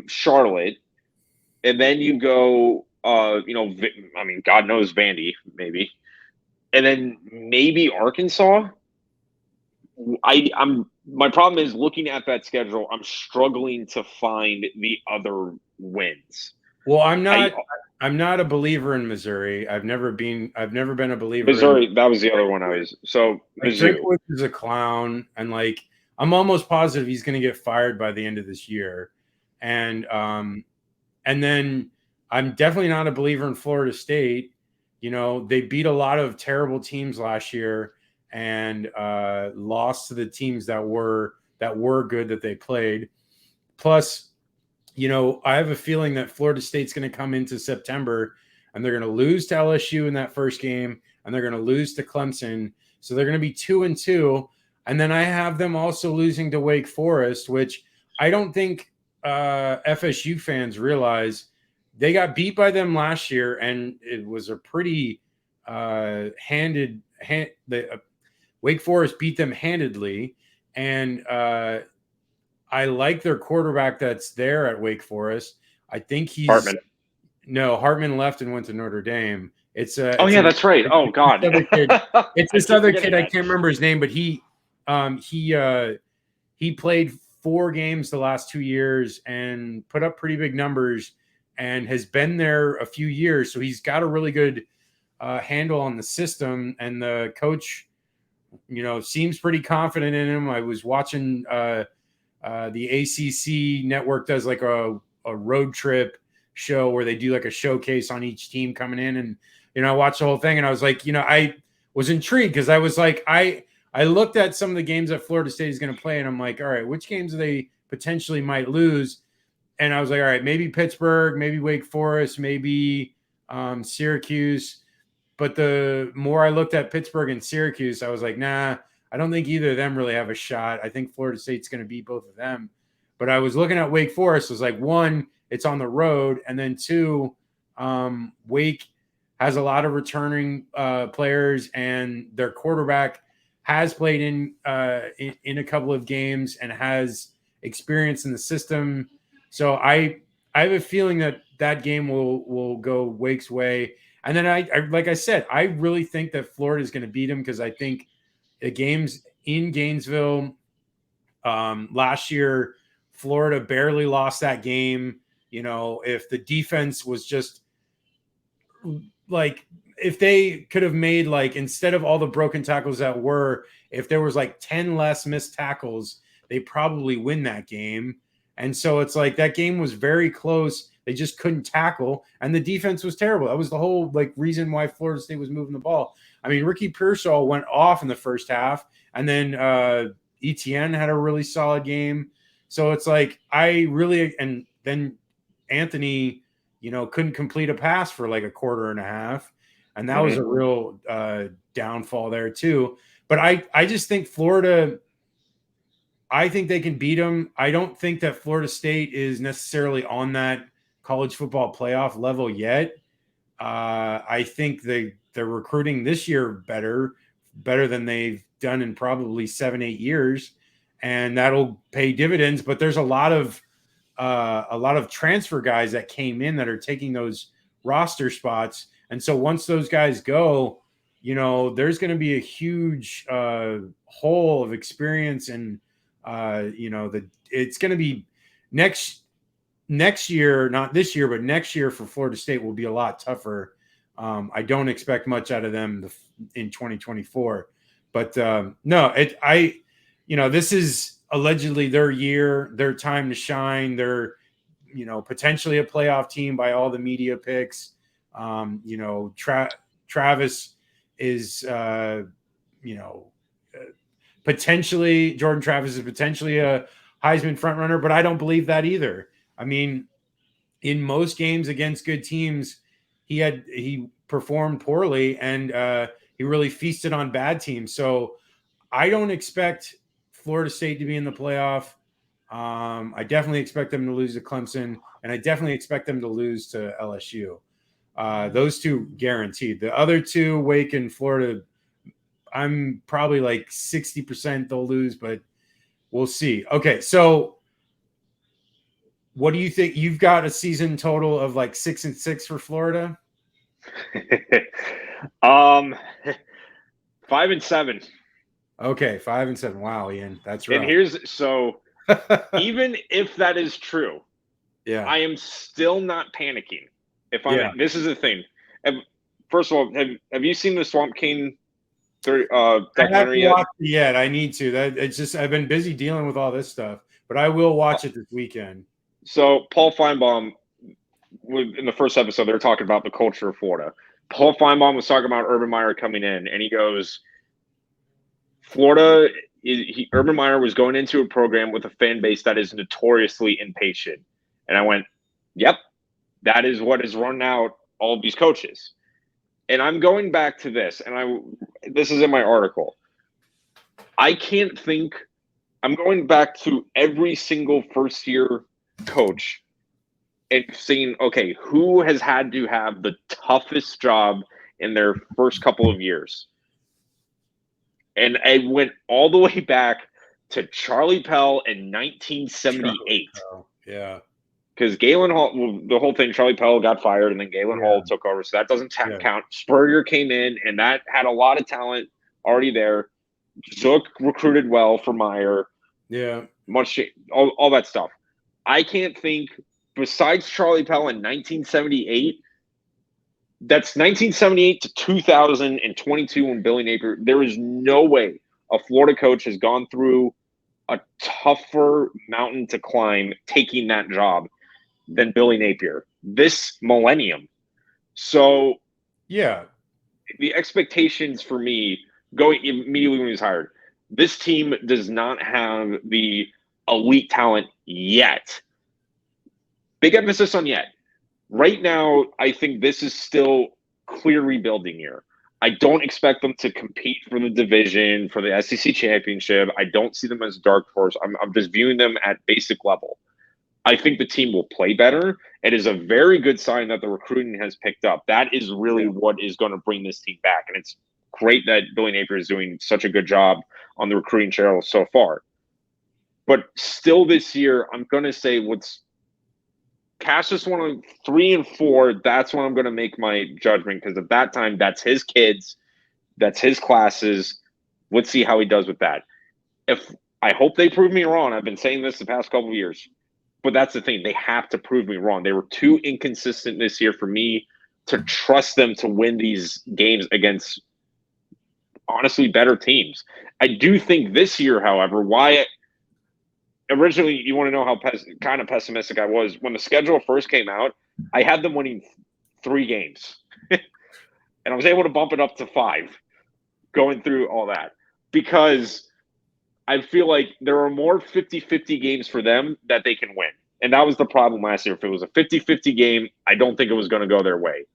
Charlotte, and then you go, God knows Vandy, maybe, and then maybe Arkansas. My problem is looking at that schedule. I'm struggling to find the other wins. Well, I'm not a believer in Missouri. I've never been a believer. Missouri, that was the other one I was. So Drinkwitz is a clown, and I'm almost positive he's going to get fired by the end of this year. And then I'm definitely not a believer in Florida State. They beat a lot of terrible teams last year and lost to the teams that were good that they played. Plus, I have a feeling that Florida State's going to come into September and they're going to lose to LSU in that first game, and they're going to lose to Clemson. So they're going to be 2-2. And then I have them also losing to Wake Forest, which I don't think FSU fans realize. They got beat by them last year, and it was a pretty Wake Forest beat them handedly. And I like their quarterback that's there at Wake Forest. I think he's Hartman. No, Hartman left and went to Notre Dame. That's right. Oh God, it's this other kid. I can't remember his name, but he played 4 games the last 2 years and put up pretty big numbers, and has been there a few years. So he's got a really good handle on the system, and the coach, seems pretty confident in him. I was watching the ACC network does like a road trip show where they do like a showcase on each team coming in, and I watched the whole thing, and I was like, I was intrigued because I was like, I looked at some of the games that Florida State is going to play, and I'm like, all right, which games do they potentially might lose? And I was like, all right, maybe Pittsburgh, maybe Wake Forest, maybe Syracuse. But the more I looked at Pittsburgh and Syracuse, I was like, nah, I don't think either of them really have a shot. I think Florida State's going to beat both of them. But I was looking at Wake Forest. It was like, 1, it's on the road. And then 2, Wake has a lot of returning players, and their quarterback has played in a couple of games and has experience in the system. So I have a feeling that game will go Wake's way. And then I like I said, I really think that Florida is going to beat them, because I think the games in Gainesville last year, Florida barely lost that game. If the defense was just like, if they could have made, like, instead of all the broken tackles that were, if there was like 10 less missed tackles, they probably win that game. And so it's like that game was very close. They just couldn't tackle, and the defense was terrible. That was the whole reason why Florida State was moving the ball. I mean, Ricky Pearsall went off in the first half, and then Etienne had a really solid game. So it's like and then Anthony, couldn't complete a pass for like a quarter and a half, and that was a real downfall there too. But I just think Florida, I think they can beat them. I don't think that Florida State is necessarily on that college football playoff level yet. I think they're recruiting this year better than they've done in probably 7-8 years, and that'll pay dividends. But there's a lot of transfer guys that came in that are taking those roster spots, and so once those guys go, there's going to be a huge hole of experience, and it's going to be next year, not this year, but next year for Florida State will be a lot tougher. I don't expect much out of them in 2024, but this is allegedly their year, their time to shine. They're, potentially a playoff team by all the media picks. Travis is, potentially Jordan Travis is potentially a Heisman frontrunner, but I don't believe that either. I mean, in most games against good teams, he performed poorly, and he really feasted on bad teams. So I don't expect Florida State to be in the playoff. I definitely expect them to lose to Clemson, and I definitely expect them to lose to LSU. Those two guaranteed. The other two, Wake and Florida, I'm probably like 60% they'll lose, but we'll see. Okay, so what do you think? You've got a season total of like 6-6 for Florida. 5-7. Okay, 5-7. Wow, Ian, that's right. And even if that is true, yeah, I am still not panicking. This is the thing. First of all, have you seen the Swamp King documentary yet? Yet. I need to. It's just I've been busy dealing with all this stuff, but I will watch it this weekend. So Paul Feinbaum, in the first episode, they were talking about the culture of Florida. Paul Feinbaum was talking about Urban Meyer coming in, and he goes, Florida Urban Meyer was going into a program with a fan base that is notoriously impatient. And I went, yep, that is what has run out all of these coaches. And I'm going back to this, and this is in my article. I can't think. I'm going back to every single first-year coach and saying, okay, who has had to have the toughest job in their first couple of years? And I went all the way back to Charlie Pell in 1978. Yeah. Because Galen Hall, the whole thing, Charlie Pell got fired, and then Galen Hall took over, so that doesn't count. Spurrier came in, and that had a lot of talent already there. Zook recruited well for Meyer. Yeah. All that stuff. I can't think, besides Charlie Pell in 1978, that's 1978 to 2022 when Billy Napier, there is no way a Florida coach has gone through a tougher mountain to climb taking that job than Billy Napier this millennium. So, yeah, the expectations for me going immediately when he was hired, this team does not have the elite talent yet. Big emphasis on yet. Right now, I think this is still clear rebuilding year. I don't expect them to compete for the division, for the SEC championship. I don't see them as dark horse. I'm just viewing them at basic level. I think the team will play better. It is a very good sign that the recruiting has picked up. That is really what is going to bring this team back. And it's great that Billy Napier is doing such a good job on the recruiting trail so far. But still this year, I'm going to say Cassius won 3 and 4. That's when I'm going to make my judgment, because at that time, that's his kids, that's his classes. Let's see how he does with that. I hope they prove me wrong. I've been saying this the past couple of years, but that's the thing. They have to prove me wrong. They were too inconsistent this year for me to trust them to win these games against honestly better teams. I do think this year, however, originally, you want to know how kind of pessimistic I was. When the schedule first came out, I had them winning 3 games. And I was able to bump it up to 5 going through all that, because I feel like there are more 50-50 games for them that they can win. And that was the problem last year. If it was a 50-50 game, I don't think it was going to go their way.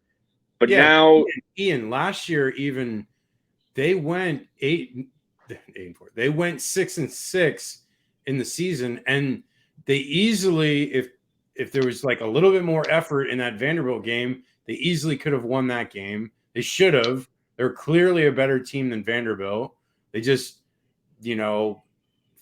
But now – Ian, last year even they went 8 and 4. They went 6-6 in the season, and they easily, if there was like a little bit more effort in that Vanderbilt game, they easily could have won that game. They should have. They're clearly a better team than Vanderbilt. They just,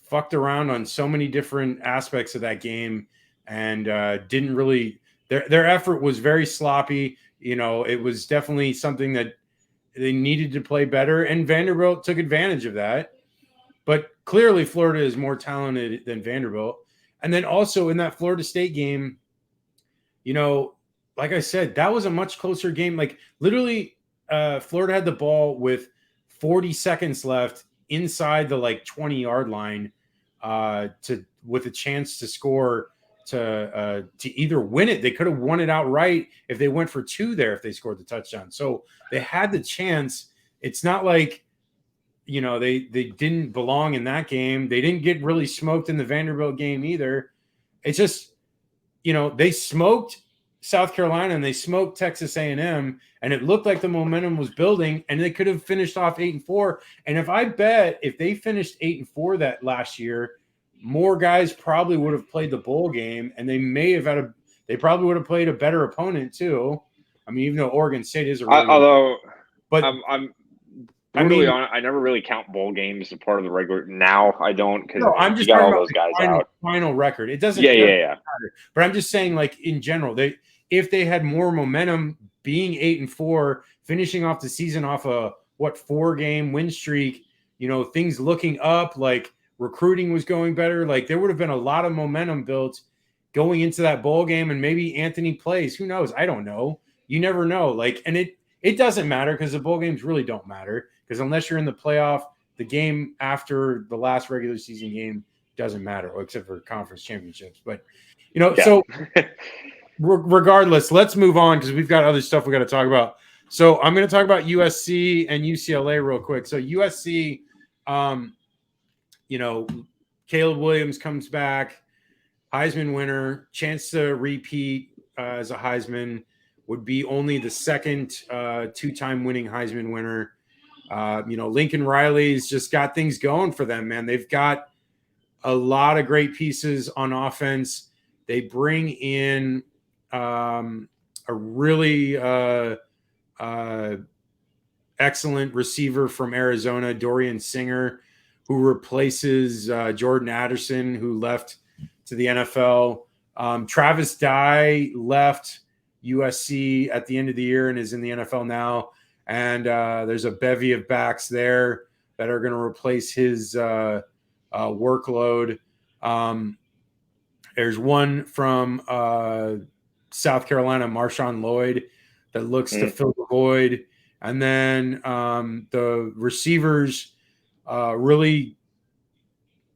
fucked around on so many different aspects of that game, and didn't really. Their effort was very sloppy. It was definitely something that they needed to play better, and Vanderbilt took advantage of that. But clearly, Florida is more talented than Vanderbilt. And then also in that Florida State game, like I said, that was a much closer game. Like literally, Florida had the ball with 40 seconds left inside the 20-yard line, with a chance to score to either win it. They could have won it outright if they went for 2 there if they scored the touchdown. So they had the chance. It's not like they didn't belong in that game. They didn't get really smoked in the Vanderbilt game either. It's just, they smoked South Carolina and they smoked Texas A&M, and it looked like the momentum was building, and they could have finished off 8 and 4. And if they finished 8 and 4 that last year, more guys probably would have played the bowl game, and they probably would have played a better opponent too. I mean, even though Oregon State is a really I'm brutally honest, I never really count bowl games as part of the regular. Now I don't, because I'm just got talking all those about guys final record. It doesn't. Yeah. Matter. But I'm just saying, in general, if they had more momentum, being 8 and 4, finishing off the season off a 4-game win streak, things looking up, recruiting was going better. There would have been a lot of momentum built going into that bowl game, and maybe Anthony plays. Who knows? I don't know. You never know. And it doesn't matter, because the bowl games really don't matter, because unless you're in the playoff, the game after the last regular season game doesn't matter, except for conference championships. But, so regardless, let's move on, because we've got other stuff we got to talk about. So I'm going to talk about USC and UCLA real quick. So USC, Caleb Williams comes back, Heisman winner, chance to repeat as a Heisman, would be only the second two-time winning Heisman winner. Lincoln Riley's just got things going for them, man. They've got a lot of great pieces on offense. They bring in a really excellent receiver from Arizona, Dorian Singer, who replaces Jordan Addison, who left to the NFL. Travis Dye left USC at the end of the year and is in the NFL now. And there's a bevy of backs there that are going to replace his workload. There's one from South Carolina, Marshawn Lloyd, that looks to fill the void. And then the receivers, really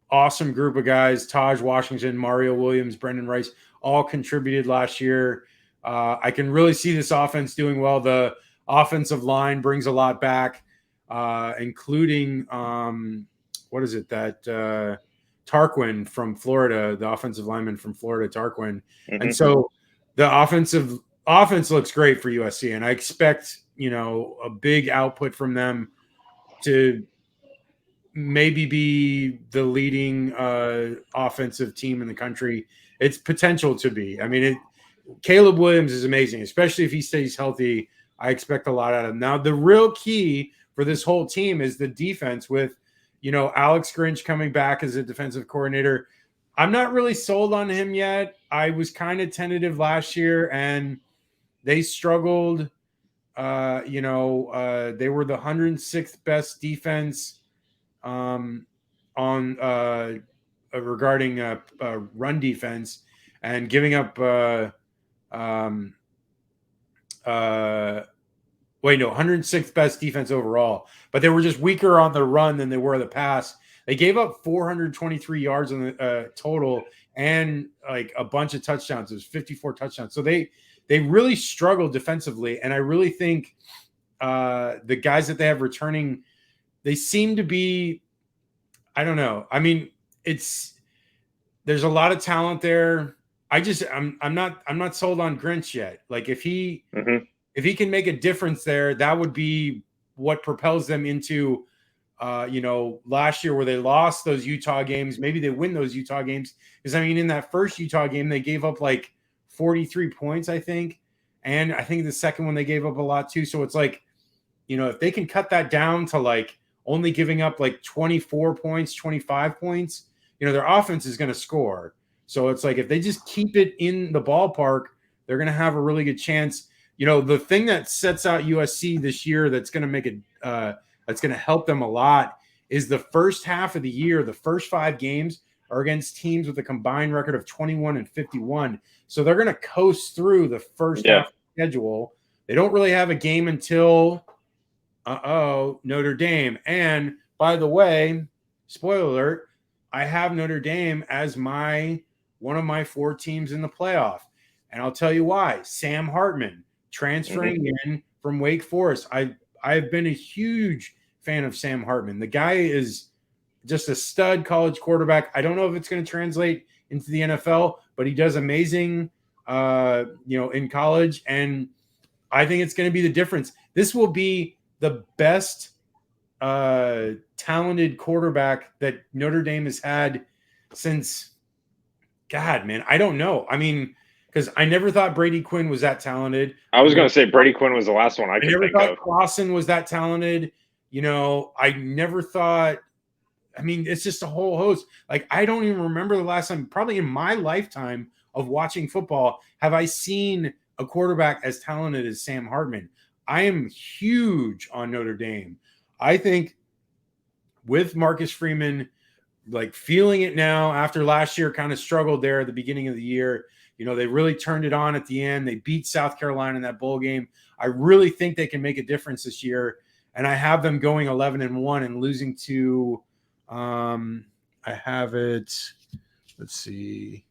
awesome group of guys, Taj Washington, Mario Williams, Brendan Rice, all contributed last year. I can really see this offense doing well. The offensive line brings a lot back, including Tarquin from Florida, the offensive lineman from Florida, Tarquin. And so the offense looks great for USC, and I expect, a big output from them to maybe be the leading offensive team in the country. It's potential to be. I mean, Caleb Williams is amazing, especially if he stays healthy. I expect a lot out of him. Now, the real key for this whole team is the defense with, Alex Grinch coming back as a defensive coordinator. I'm not really sold on him yet. I was kind of tentative last year, and they struggled. They were the 106th best defense regarding run defense, and giving up 106th best defense overall, but they were just weaker on the run than they were the pass. They gave up 423 yards on the total, and like a bunch of touchdowns. It was 54 touchdowns. So they really struggled defensively, and I really think the guys that they have returning, they seem to be, I don't know. I mean, there's a lot of talent there. I'm not sold on Grinch yet. Like if he can make a difference there, that would be what propels them into, last year where they lost those Utah games. Maybe they win those Utah games, because in that first Utah game, they gave up like 43 points, I think. And I think the second one, they gave up a lot too. So it's like, if they can cut that down to like only giving up like 24 points, 25 points, their offense is going to score. So it's like, if they just keep it in the ballpark, they're going to have a really good chance. The thing that sets out USC this year that's going to make it, that's going to help them a lot, is the first half of the year. The first 5 games are against teams with a combined record of 21-51. So they're going to coast through the first half of the schedule. They don't really have a game until Notre Dame. And by the way, spoiler alert, I have Notre Dame as one of my 4 teams in the playoff. And I'll tell you why. Sam Hartman transferring in from Wake Forest. I've been a huge fan of Sam Hartman. The guy is just a stud college quarterback. I don't know if it's going to translate into the NFL, but he does amazing, in college. And I think it's going to be the difference. This will be the best talented quarterback that Notre Dame has had since, God, man, I don't know. Because I never thought Brady Quinn was that talented. I was going to say Brady Quinn was the last one I could think of. I never thought Clausen was that talented. I never thought – it's just a whole host. Like, I don't even remember the last time, probably in my lifetime of watching football, have I seen a quarterback as talented as Sam Hartman. I am huge on Notre Dame. I think with Marcus Freeman, like feeling it now after last year kind of struggled there at the beginning of the year. They really turned it on at the end. They beat South Carolina in that bowl game. I really think they can make a difference this year. And I have them going 11-1 and losing to, I have it. Let's see.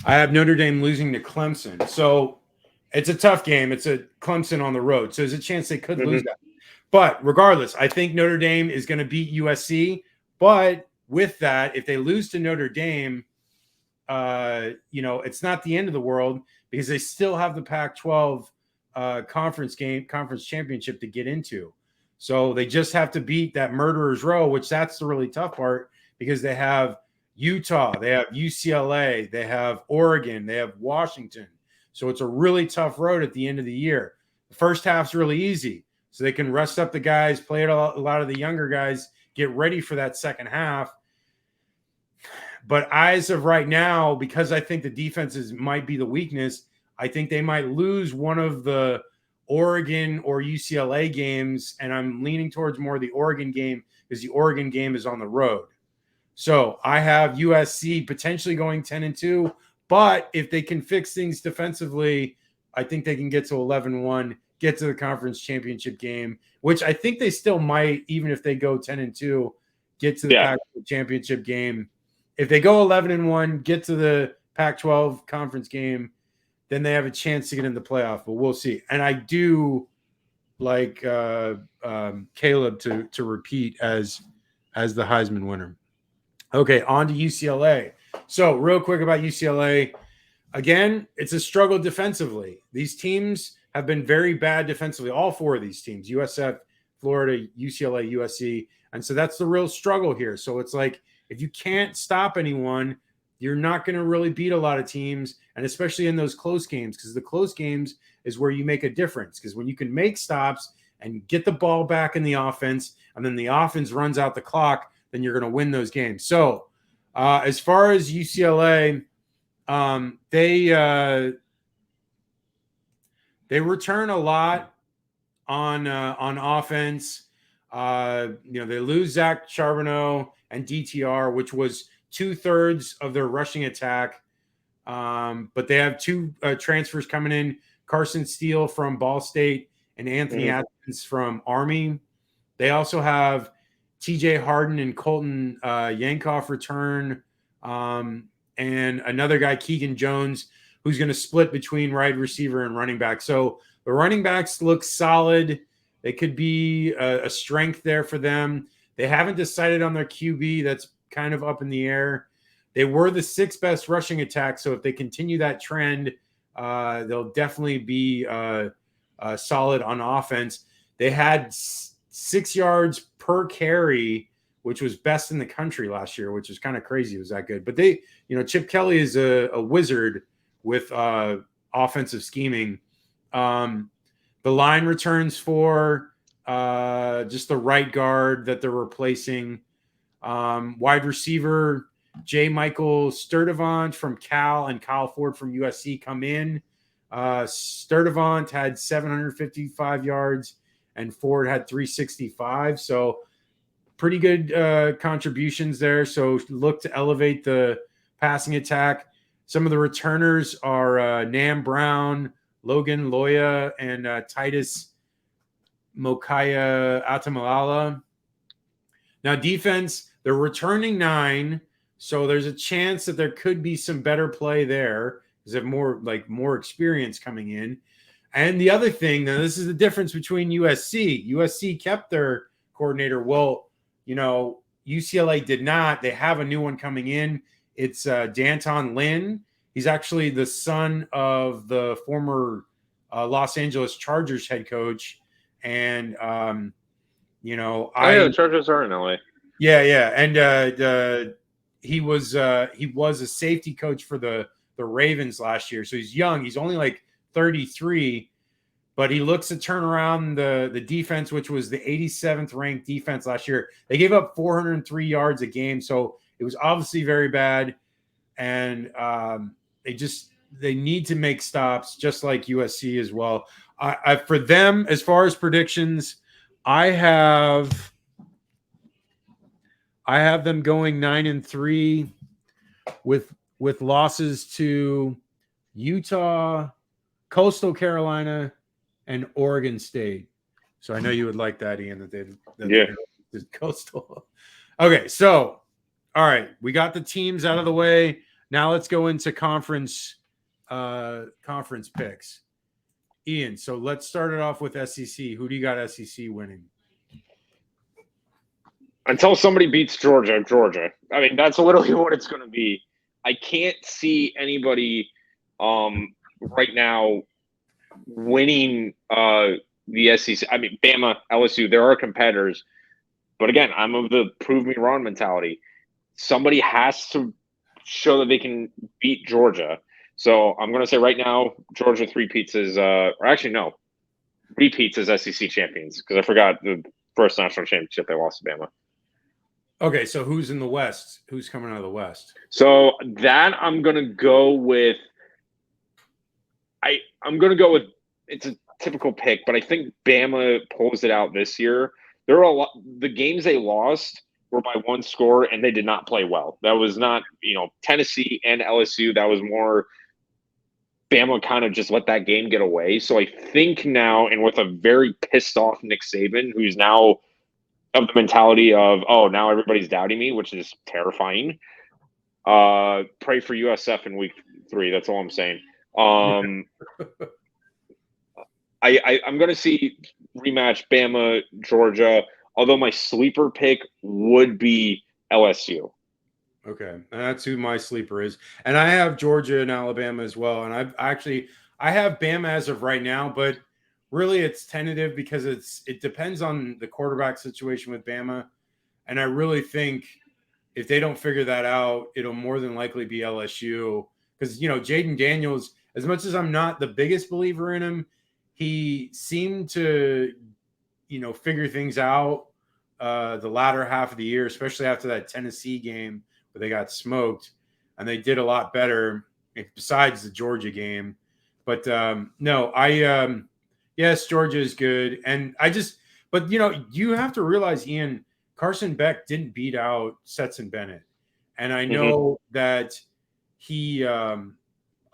I have Notre Dame losing to Clemson. So It's a tough game. It's a Clemson on the road, so there's a chance they could lose Mhm. that. But regardless, I think Notre Dame is going to beat USC. But with that, if they lose to Notre Dame, it's not the end of the world because they still have the Pac-12 conference championship to get into. So they just have to beat that murderer's row, which that's the really tough part because they have Utah, they have UCLA, they have Oregon, they have Washington. So it's a really tough road at the end of the year. The first half's really easy. So they can rest up the guys, play it a lot of the younger guys, get ready for that second half. But as of right now, because I think the defenses might be the weakness, I think they might lose one of the Oregon or UCLA games. And I'm leaning towards more the Oregon game because the Oregon game is on the road. So I have USC potentially going 10-2. But if they can fix things defensively, I think they can get to 11-1, get to the conference championship game, which I think they still might, even if they go 10-2, get to the Pac-12 championship game. If they go 11-1, get to the Pac-12 conference game, then they have a chance to get in the playoff. But we'll see. And I do like Caleb to repeat as the Heisman winner. Okay, on to UCLA. So real quick about UCLA. Again, it's a struggle defensively. These teams have been very bad defensively. All four of these teams, USF, Florida, UCLA, USC. And so that's the real struggle here. So it's like, if you can't stop anyone, you're not going to really beat a lot of teams, and especially in those close games, because the close games is where you make a difference. Because when you can make stops and get the ball back in the offense, and then the offense runs out the clock, then you're going to win those games. So as far as UCLA, they return a lot on offense. They lose Zach Charbonneau and DTR, which was 2/3 of their rushing attack. But they have two transfers coming in: Carson Steele from Ball State and Anthony Atkins from Army. They also have TJ Harden and Colton Yankoff return, and another guy, Keegan Jones, who's going to split between wide receiver and running back. So the running backs look solid. They could be a strength there for them. They haven't decided on their QB. That's kind of up in the air. They were the sixth best rushing attack. So if they continue that trend, they'll definitely be solid on offense. They had 6 yards per carry, which was best in the country last year, which is kind of crazy. It was that good. But Chip Kelly is a wizard with offensive scheming. The line returns for just the right guard that they're replacing. Wide receiver J. Michael Sturdivant from Cal and Kyle Ford from USC come in. Sturdivant had 755 yards and Ford had 365. So pretty good contributions there. So look to elevate the passing attack. Some of the returners are Nam Brown, Logan Loya, and Titus Mokaya Atamalala. Now, defense, they're returning 9, so there's a chance that there could be some better play there because they have more experience coming in. And the other thing, now this is the difference between USC. USC kept their coordinator. Well, UCLA did not. They have a new one coming in. It's Danton Lynn. He's actually the son of the former Los Angeles Chargers head coach. And, the Chargers are in LA. Yeah. And he was a safety coach for the Ravens last year. So he's young. He's only like 33, but he looks to turn around the defense, which was the 87th ranked defense last year. They gave up 403 yards a game. So it was obviously very bad. And they need to make stops just like USC as well. For them, as far as predictions, I have them going 9-3 with losses to Utah, Coastal Carolina, and Oregon State. So I know you would like that, Ian, that they Coastal. Okay, so all right, we got the teams out of the way. Now let's go into conference picks. Ian, so let's start it off with SEC. Who do you got SEC winning? Until somebody beats Georgia, Georgia. I mean, that's literally what it's going to be. I can't see anybody right now winning the SEC. I mean, Bama, LSU, there are competitors. But again, I'm of the prove me wrong mentality. Somebody has to show that they can beat Georgia. So I'm going to say right now, Georgia three-peats is, or actually, no, repeats as SEC champions because I forgot the first national championship they lost to Bama. Okay, so who's in the West? Who's coming out of the West? So that I'm going to go with I'm going to go with it's a typical pick, but I think Bama pulls it out this year. There are a lot the games they lost were by one score and they did not play well. That was not, Tennessee and LSU, that was more Bama kind of just let that game get away. So I think now, and with a very pissed off Nick Saban, who's now of the mentality of, oh, now everybody's doubting me, which is terrifying. Pray for USF in week 3. That's all I'm saying. I'm going to see rematch Bama, Georgia, although my sleeper pick would be LSU. Okay, and that's who my sleeper is. And I have Georgia and Alabama as well. And I have Bama as of right now, but really it's tentative because it depends on the quarterback situation with Bama. And I really think if they don't figure that out, it'll more than likely be LSU. Because, Jaden Daniels, as much as I'm not the biggest believer in him, he seemed to, figure things out the latter half of the year, especially after that Tennessee game where they got smoked. And they did a lot better besides the Georgia game. But no, yes, Georgia is good. And but you have to realize, Ian, Carson Beck didn't beat out Stetson Bennett. And I know that he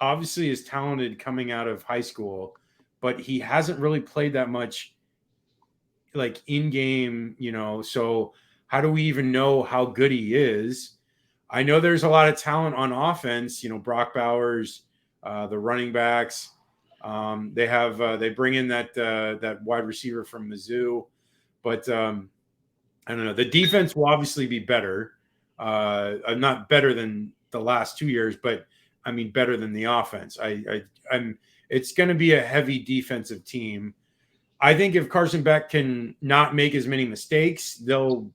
obviously is talented coming out of high school, but he hasn't really played that much like in game, so how do we even know how good he is? I know there's a lot of talent on offense, Brock Bowers, the running backs. They bring in that wide receiver from Mizzou, but I don't know. The defense will obviously be better, not better than the last 2 years, but I mean better than the offense. It's going to be a heavy defensive team. I think if Carson Beck can not make as many mistakes, they'll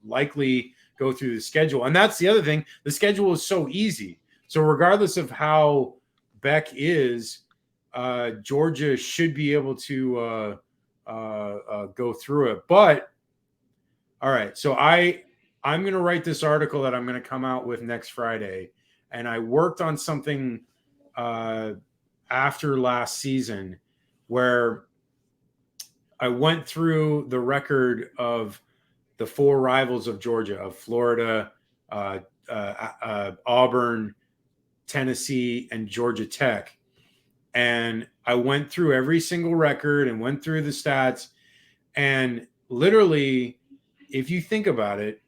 likely go through the schedule. And that's the other thing. The schedule is so easy. So regardless of how Beck is, Georgia should be able to go through it. But all right, so I'm going to write this article that I'm going to come out with next Friday. And I worked on something after last season where I went through the record of the 4 rivals of Georgia, of Florida, Auburn, Tennessee, and Georgia Tech. And I went through every single record and went through the stats. And literally, if you think about it,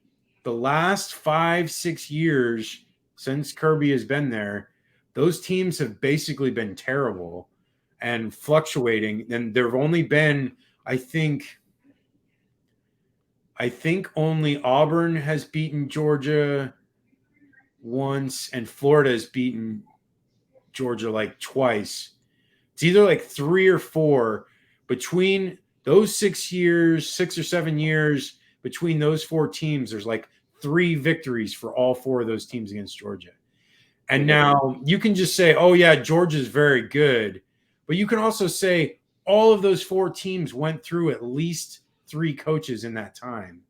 the last 5-6 years since Kirby has been there, those teams have basically been terrible and fluctuating. And there have only been, I think only Auburn has beaten Georgia once, and Florida has beaten Georgia like twice. It's either like 3 or 4 between those 6 years, 6 or 7 years between those 4 teams. There's like 3 victories for all 4 of those teams against Georgia. And now you can just say, oh yeah, Georgia's very good. But you can also say all of those 4 teams went through at least 3 coaches in that time.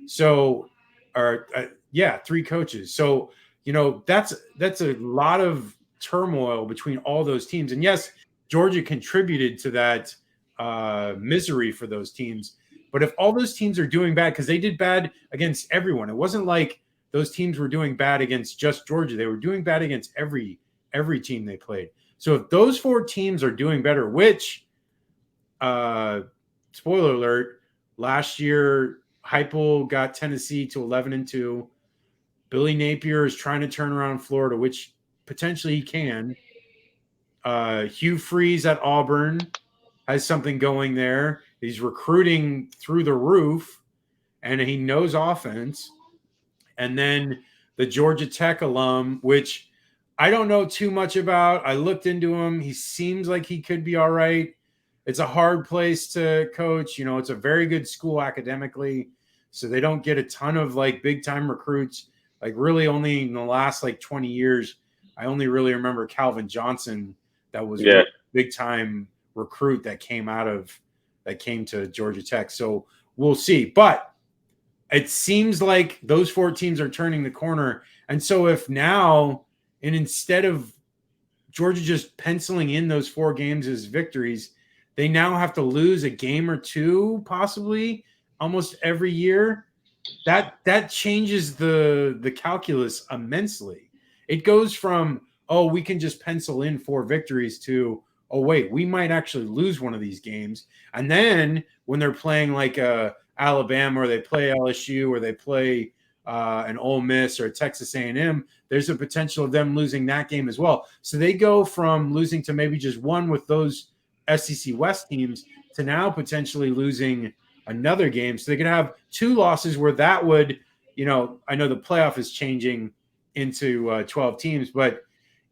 So, 3 coaches. So, that's a lot of turmoil between all those teams. And yes, Georgia contributed to that misery for those teams. But if all those teams are doing bad, because they did bad against everyone, it wasn't like those teams were doing bad against just Georgia. They were doing bad against every team they played. So if those 4 teams are doing better, which, spoiler alert, last year Heupel got Tennessee to 11-2. Billy Napier is trying to turn around Florida, which potentially he can. Hugh Freeze at Auburn has something going there. He's recruiting through the roof, and he knows offense. And then the Georgia Tech alum, which I don't know too much about. I looked into him. He seems like he could be all right. It's a hard place to coach. It's a very good school academically, so they don't get a ton of like big time recruits. Like really only in the last like 20 years, I only really remember Calvin Johnson that was really big time recruit that came to Georgia Tech. So we'll see. But it seems like those 4 teams are turning the corner. And so if now, and instead of Georgia just penciling in those 4 games as victories, they now have to lose a game or 2, possibly almost every year. That changes the calculus immensely. It goes from, oh, we can just pencil in 4 victories to, oh, wait, we might actually lose one of these games. And then when they're playing like Alabama, or they play LSU, or they play an Ole Miss or Texas A&M, there's a potential of them losing that game as well. So they go from losing to maybe just 1 with those SEC West teams to now potentially losing another game. So they could have 2 losses where that would, I know the playoff is changing into 12 teams, but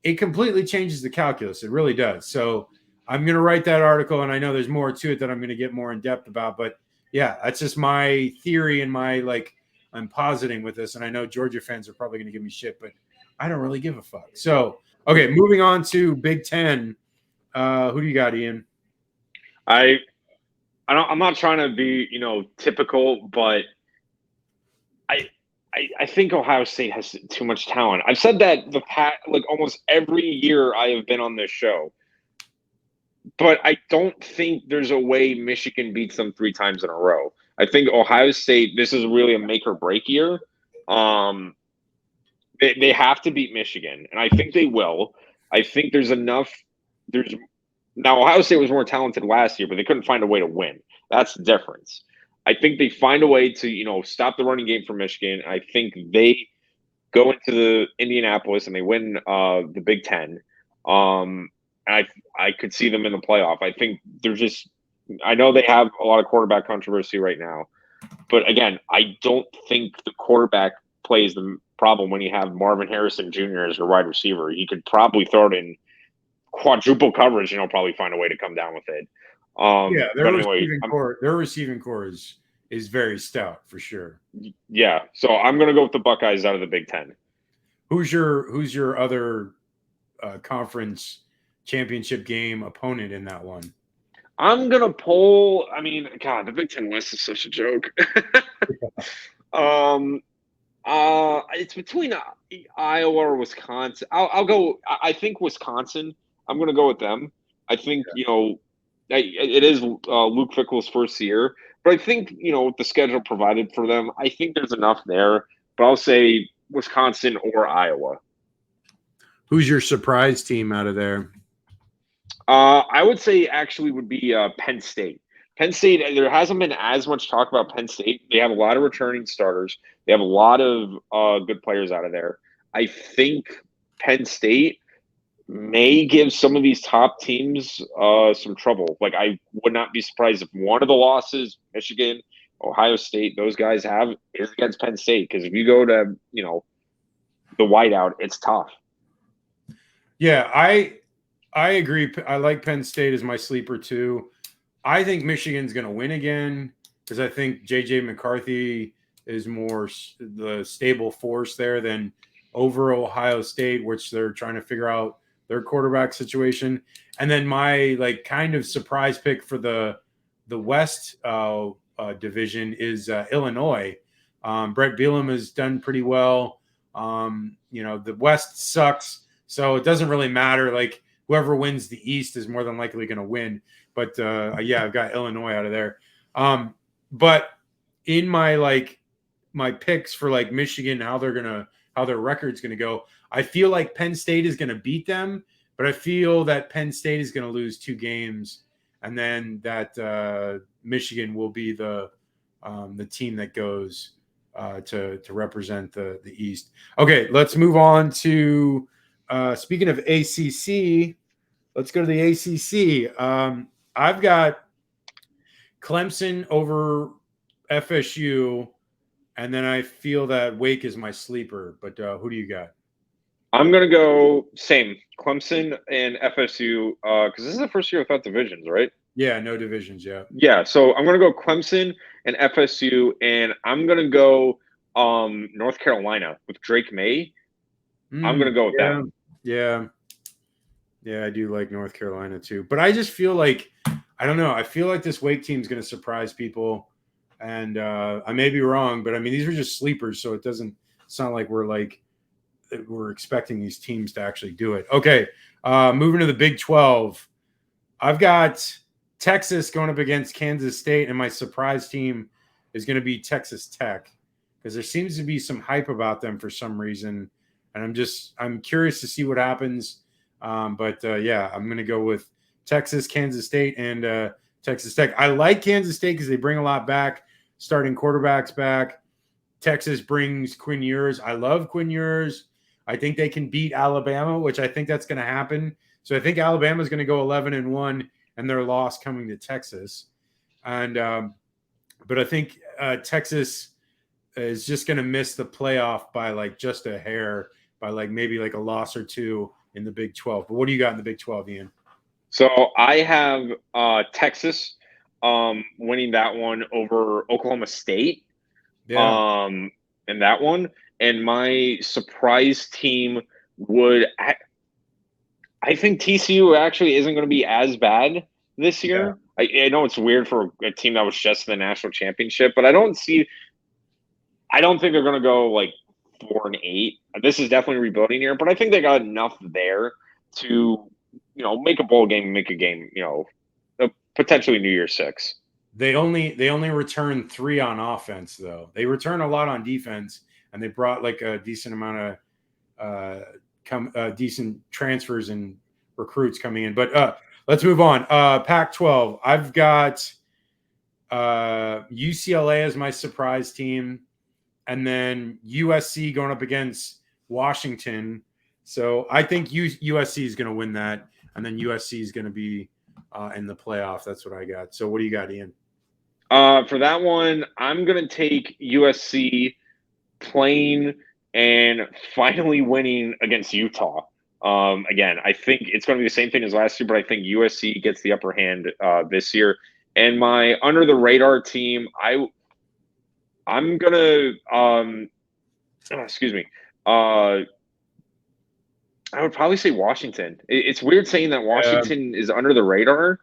it completely changes the calculus. It really does. So I'm going to write that article, and I know there's more to it that I'm going to get more in depth about, but yeah, that's just my theory and I'm positing with this. And I know Georgia fans are probably going to give me shit, but I don't really give a fuck. So, okay, moving on to Big Ten. Who do you got, Ian? I'm not trying to be, typical, but I think Ohio State has too much talent. I've said that almost every year I have been on this show, but I don't think there's a way Michigan beats them 3 times in a row. I think Ohio State, this is really a make or break year. They have to beat Michigan, and I think they will. I think there's enough. Now Ohio State was more talented last year, but they couldn't find a way to win. That's the difference. I think they find a way to, stop the running game for Michigan. I think they go into the Indianapolis and they win the Big Ten. And I could see them in the playoff. I think I know they have a lot of quarterback controversy right now, but again, I don't think the quarterback play is the problem when you have Marvin Harrison Jr. as your wide receiver. You could probably throw it in quadruple coverage and he'll probably find a way to come down with it. Their receiving core is very stout for sure. Yeah, so I'm going to go with the Buckeyes out of the Big Ten. Who's your other conference championship game opponent in that one? I'm going to pull. I mean, God, the Big Ten West is such a joke. It's between Iowa or Wisconsin. I'll go. I think Wisconsin. I'm going to go with them. I think it is Luke Fickell's first year, but I think with the schedule provided for them, I think there's enough there. But I'll say Wisconsin or Iowa. Who's your surprise team out of there? I would say actually would be Penn State. Penn State, there hasn't been as much talk about Penn State. They have a lot of returning starters. They have a lot of good players out of there. I think Penn State may give some of these top teams some trouble. Like, I would not be surprised if one of the losses, Michigan, Ohio State, those guys have, is against Penn State. Because if you go to, the whiteout, it's tough. Yeah, I agree. I like Penn State as my sleeper too. I think Michigan's going to win again because I think J.J. McCarthy is more the stable force there than over Ohio State, which they're trying to figure out their quarterback situation. And then my kind of surprise pick for the West division is Illinois. Brett Bielema has done pretty well. The West sucks, so it doesn't really matter. Like, whoever wins the East is more than likely going to win. But I've got Illinois out of there. But in my my picks for Michigan, how their record's going to go, I feel like Penn State is going to beat them, but I feel that Penn State is going to lose 2 games, and then that Michigan will be the team that goes to represent the East. Okay, let's move on to speaking of ACC. Let's go to the ACC. I've got Clemson over FSU, and then I feel that Wake is my sleeper. But who do you got? I'm gonna go same Clemson and FSU because this is the first year without divisions, right? Yeah, no divisions yet. Yeah, so I'm gonna go Clemson and FSU, and I'm gonna go North Carolina with Drake May. I'm gonna go with them. Yeah, I do like North Carolina too, but I just feel like I don't know. I feel like this Wake team is going to surprise people, and I may be wrong, but I mean these are just sleepers, so it doesn't sound like we're expecting these teams to actually do it. Okay, moving to the Big 12. I've got Texas going up against Kansas State, and my surprise team is going to be Texas Tech because there seems to be some hype about them for some reason, and I'm curious to see what happens. But I'm going to go with Texas, Kansas State, and Texas Tech. I like Kansas State because they bring a lot back, starting quarterbacks back. Texas brings Quinn Ewers. I love Quinn Ewers. I think they can beat Alabama, which I think that's going to happen. So I think Alabama is going to go 11-1, and their loss coming to Texas. And but I think Texas is just going to miss the playoff by like just a hair, by like maybe like a loss or two in the Big 12. But what do you got in the Big 12, Ian? So I have Texas winning that one over Oklahoma State. Yeah. In that one. And my surprise team would I think TCU actually isn't going to be as bad this year. I know it's weird for a team that was just in the national championship, but I don't think they're going to go like 4-8. This is definitely a rebuilding year, but I think they got enough there to, make a bowl game, make a game, potentially New Year's 6. They only return 3 on offense, though. They return a lot on defense, and they brought like a decent amount of decent transfers and recruits coming in. But let's move on. Pac-12. I've got UCLA as my surprise team, and then USC going up against Washington. So I think USC is going to win that, and then USC is going to be in the playoff. That's what I got. So what do you got, Ian? For that one, I'm going to take USC playing and finally winning against Utah. Again, I think it's going to be the same thing as last year, but I think USC gets the upper hand this year. And my under the radar team, I'm going to excuse me. I would probably say Washington. It's weird saying that Washington is under the radar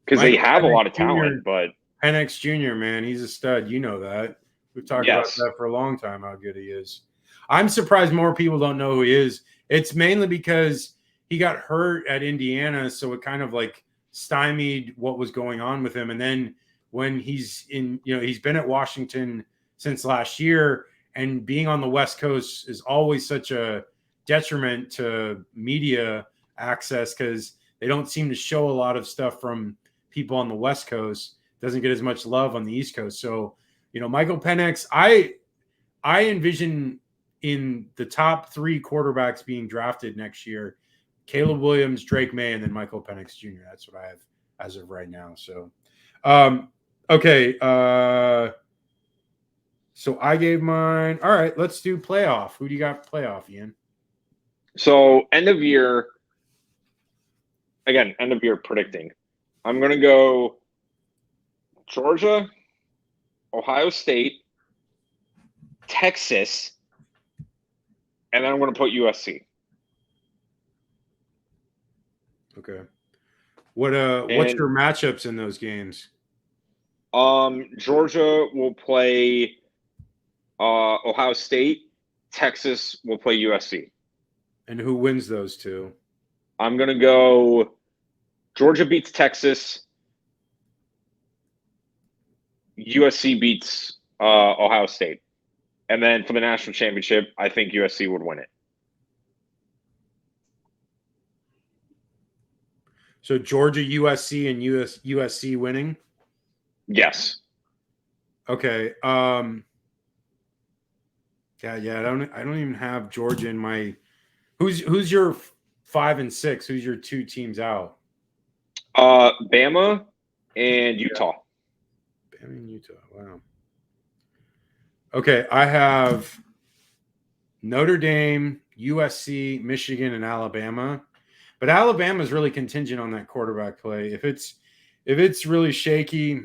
because they have a lot of talent, but Penix Jr., man, he's a stud. You know that. We've talked about that for a long time, how good he is. I'm surprised more people don't know who he is. It's mainly because he got hurt at Indiana, so it kind of like stymied what was going on with him. And then when he's been at Washington since last year, and being on the West Coast is always such a detriment to media access because they don't seem to show a lot of stuff from people on the West Coast. Doesn't get as much love on the East Coast. So, Michael Penix, I envision in the top 3 quarterbacks being drafted next year, Caleb Williams, Drake May, and then Michael Penix Jr. That's what I have as of right now. So, okay. So I gave mine. All right, let's do playoff. Who do you got for playoff, Ian? So end of year predicting. I'm going to go Georgia, Ohio State, Texas, and then I'm going to put USC. Okay. What's your matchups in those games? Georgia will play Ohio State. Texas will play USC. And who wins those two? I'm going to go Georgia beats Texas. USC beats Ohio State. And then for the national championship, I think USC would win it. So Georgia, USC, and USC winning? Yes. Okay. Yeah. I don't even have Georgia in my. Who's your 5 and 6? Who's your 2 teams out? Bama and Utah. Bama and Utah. Wow. Okay, I have Notre Dame, USC, Michigan, and Alabama. But Alabama is really contingent on that quarterback play. If it's really shaky,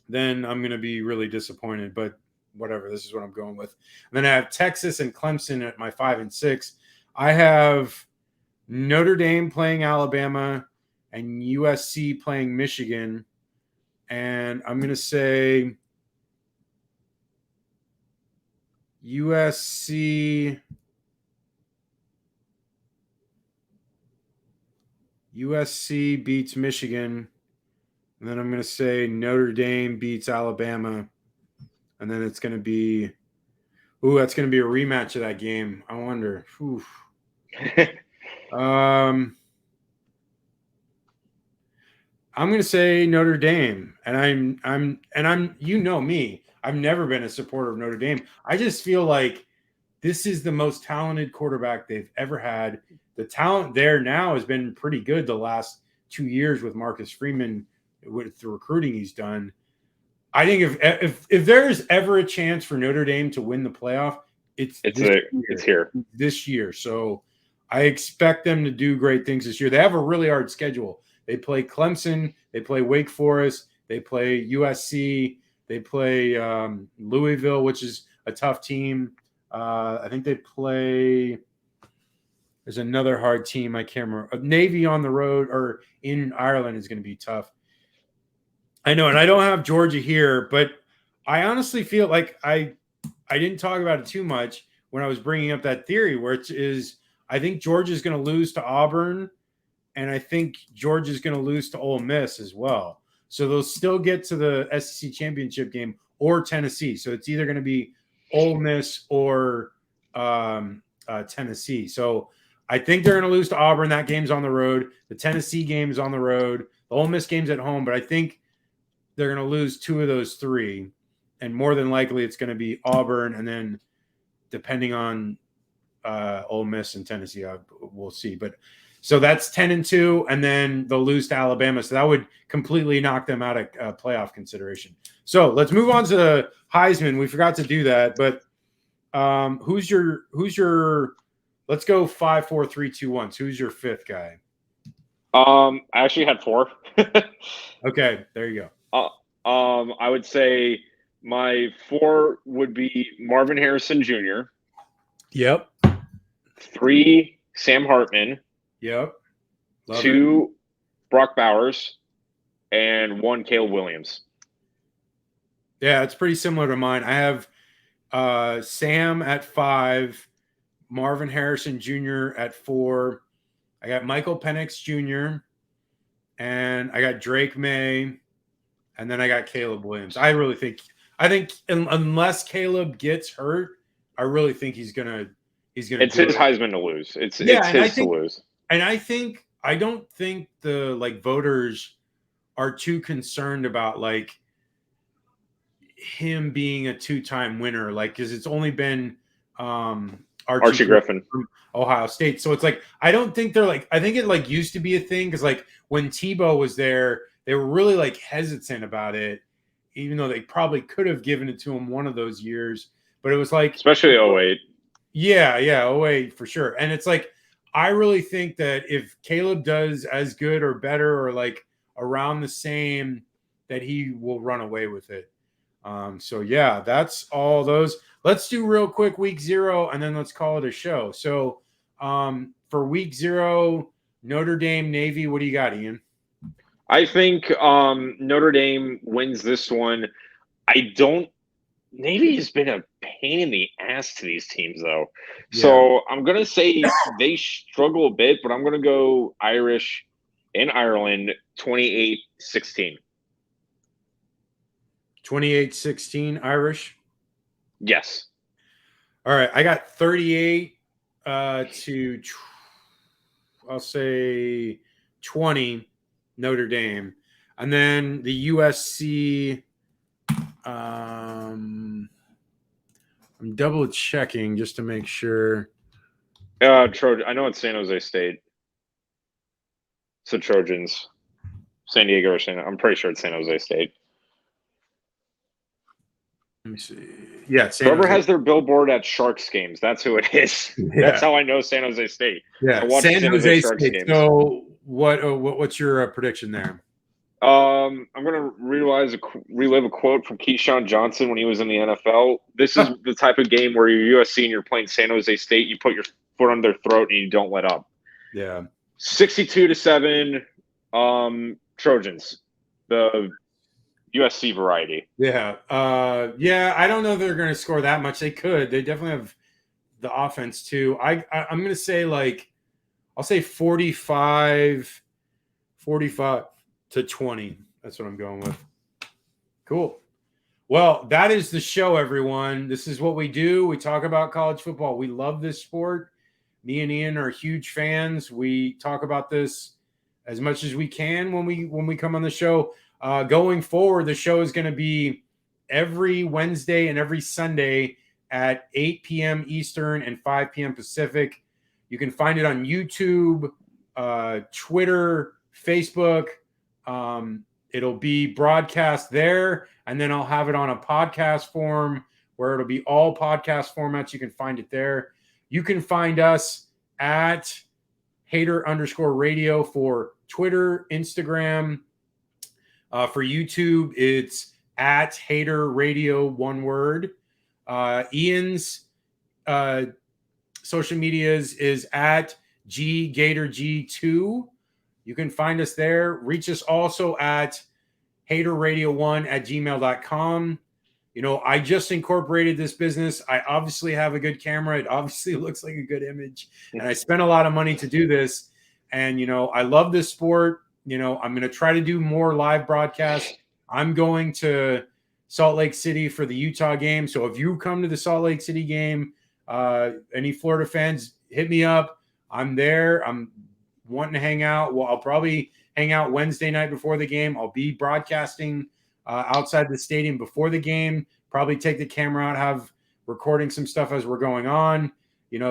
then I'm going to be really disappointed. But whatever, this is what I'm going with. And then I have Texas and Clemson at my 5 and 6. I have Notre Dame playing Alabama and USC playing Michigan. And I'm going to say USC beats Michigan. And then I'm going to say Notre Dame beats Alabama. And then it's going to be that's going to be a rematch of that game. I wonder. I'm going to say Notre Dame. And I'm you know me. I've never been a supporter of Notre Dame. I just feel like this is the most talented quarterback they've ever had. The talent there now has been pretty good the last 2 years with Marcus Freeman with the recruiting he's done. I think if there's ever a chance for Notre Dame to win the playoff, it's here this year. So I expect them to do great things this year. They have a really hard schedule. They play Clemson, they play Wake Forest, they play USC, they play Louisville, which is a tough team. I think they play. There's another hard team. I can't remember. Navy on the road or in Ireland is going to be tough. I know, and I don't have Georgia here, but I honestly feel like I didn't talk about it too much when I was bringing up that theory, which is I think Georgia is going to lose to Auburn, and I think Georgia is going to lose to Ole Miss as well. So they'll still get to the SEC championship game or Tennessee. So it's either going to be Ole Miss or Tennessee. So I think they're going to lose to Auburn. That game's on the road. The Tennessee game is on the road. The Ole Miss game's at home, but I think they're going to lose 2 of those 3, and more than likely it's going to be Auburn, and then depending on Ole Miss and Tennessee, we'll see. But so that's 10-2, and then they'll lose to Alabama, so that would completely knock them out of playoff consideration. So let's move on to the Heisman. We forgot to do that, but who's your? Let's go 5, 4, 3, 2, 1. So who's your 5th guy? I actually had 4. Okay, there you go. I would say my 4 would be Marvin Harrison Jr. Yep. 3, Sam Hartman. Yep. 2, Brock Bowers, and 1, Caleb Williams. Yeah, it's pretty similar to mine. I have Sam at 5, Marvin Harrison Jr. at 4. I got Michael Penix Jr. and I got Drake May. And then I got Caleb Williams. I think unless Caleb gets hurt, I really think he's gonna. It's his Heisman to lose. It's his to lose. And I don't think the voters are too concerned about him being a 2-time winner, because it's only been Archie Griffin from Ohio State. So it's I don't think they're I think it used to be a thing because when Tebow was there, they were really hesitant about it, even though they probably could have given it to him one of those years. But it was especially 08. Yeah, 08 for sure. And it's I really think that if Caleb does as good or better or around the same, that he will run away with it. So yeah, that's all those. Let's do real quick week 0 and then let's call it a show. So for week 0, Notre Dame, Navy, what do you got, Ian? I think Notre Dame wins this one. Navy has been a pain in the ass to these teams, though. Yeah. So I'm going to say they struggle a bit, but I'm going to go Irish in Ireland 28-16. 28-16 Irish? Yes. All right. I got 38 to, I'll say 20 Notre Dame. And then the USC, I'm double checking just to make sure. I know it's San Jose State. So Trojans. San Diego or I'm pretty sure it's San Jose State. Let me see. Yeah, Whoever has their billboard at Sharks games, that's who it is. Yeah. That's how I know San Jose State. Yeah, I watch San Jose Sharks State. games. So what's your prediction there? I'm gonna relive a quote from Keyshawn Johnson when he was in the NFL. This is the type of game where you're USC and you're playing San Jose State. You put your foot on their throat and you don't let up. Yeah, 62-7, Trojans, the USC variety. yeah, I don't know if they're going to score that much. They could. They definitely have the offense too. I'm going to say I'll say 45 to 20. That's what I'm going with. Cool. Well, that is the show, everyone. This is what we do. We talk about college football. We love this sport. Me and Ian are huge fans. We talk about this as much as we can when we come on the show. Going forward, the show is going to be every Wednesday and every Sunday at 8 p.m. Eastern and 5 p.m. Pacific. You can find it on YouTube, Twitter, Facebook. It'll be broadcast there, and then I'll have it on a podcast form where it'll be all podcast formats. You can find it there. You can find us at Hater_radio for Twitter, Instagram. For YouTube, it's at Hater Radio, one word. Ian's social medias is at GGatorG2. You can find us there. Reach us also at haterradio1@gmail.com. I just incorporated this business. I obviously have a good camera. It obviously looks like a good image. And I spent a lot of money to do this. And, I love this sport. I'm going to try to do more live broadcasts. I'm going to Salt Lake City for the Utah game. So if you come to the Salt Lake City game, any Florida fans, hit me up. I'm there. I'm wanting to hang out. Well, I'll probably hang out Wednesday night before the game. I'll be broadcasting outside the stadium before the game. Probably take the camera out, have recording some stuff as we're going on.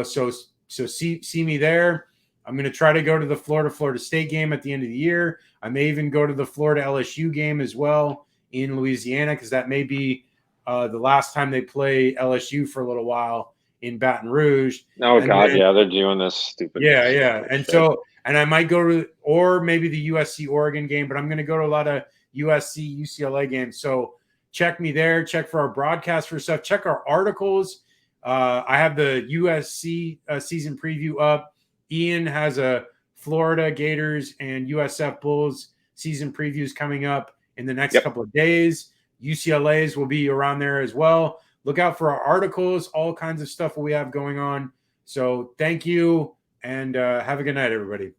So see me there. I'm going to try to go to the Florida State game at the end of the year. I may even go to the Florida LSU game as well in Louisiana, because that may be the last time they play LSU for a little while in Baton Rouge. Oh, and God, yeah, they're doing this stupid. Yeah. And and I might go to, or maybe the USC Oregon game, but I'm going to go to a lot of USC, UCLA games. So check me there. Check for our broadcast for stuff. Check our articles. I have the USC season preview up. Ian has a Florida Gators and USF Bulls season previews coming up in the next couple of days. UCLA's will be around there as well. Look out for our articles, all kinds of stuff we have going on. So thank you, and have a good night, everybody.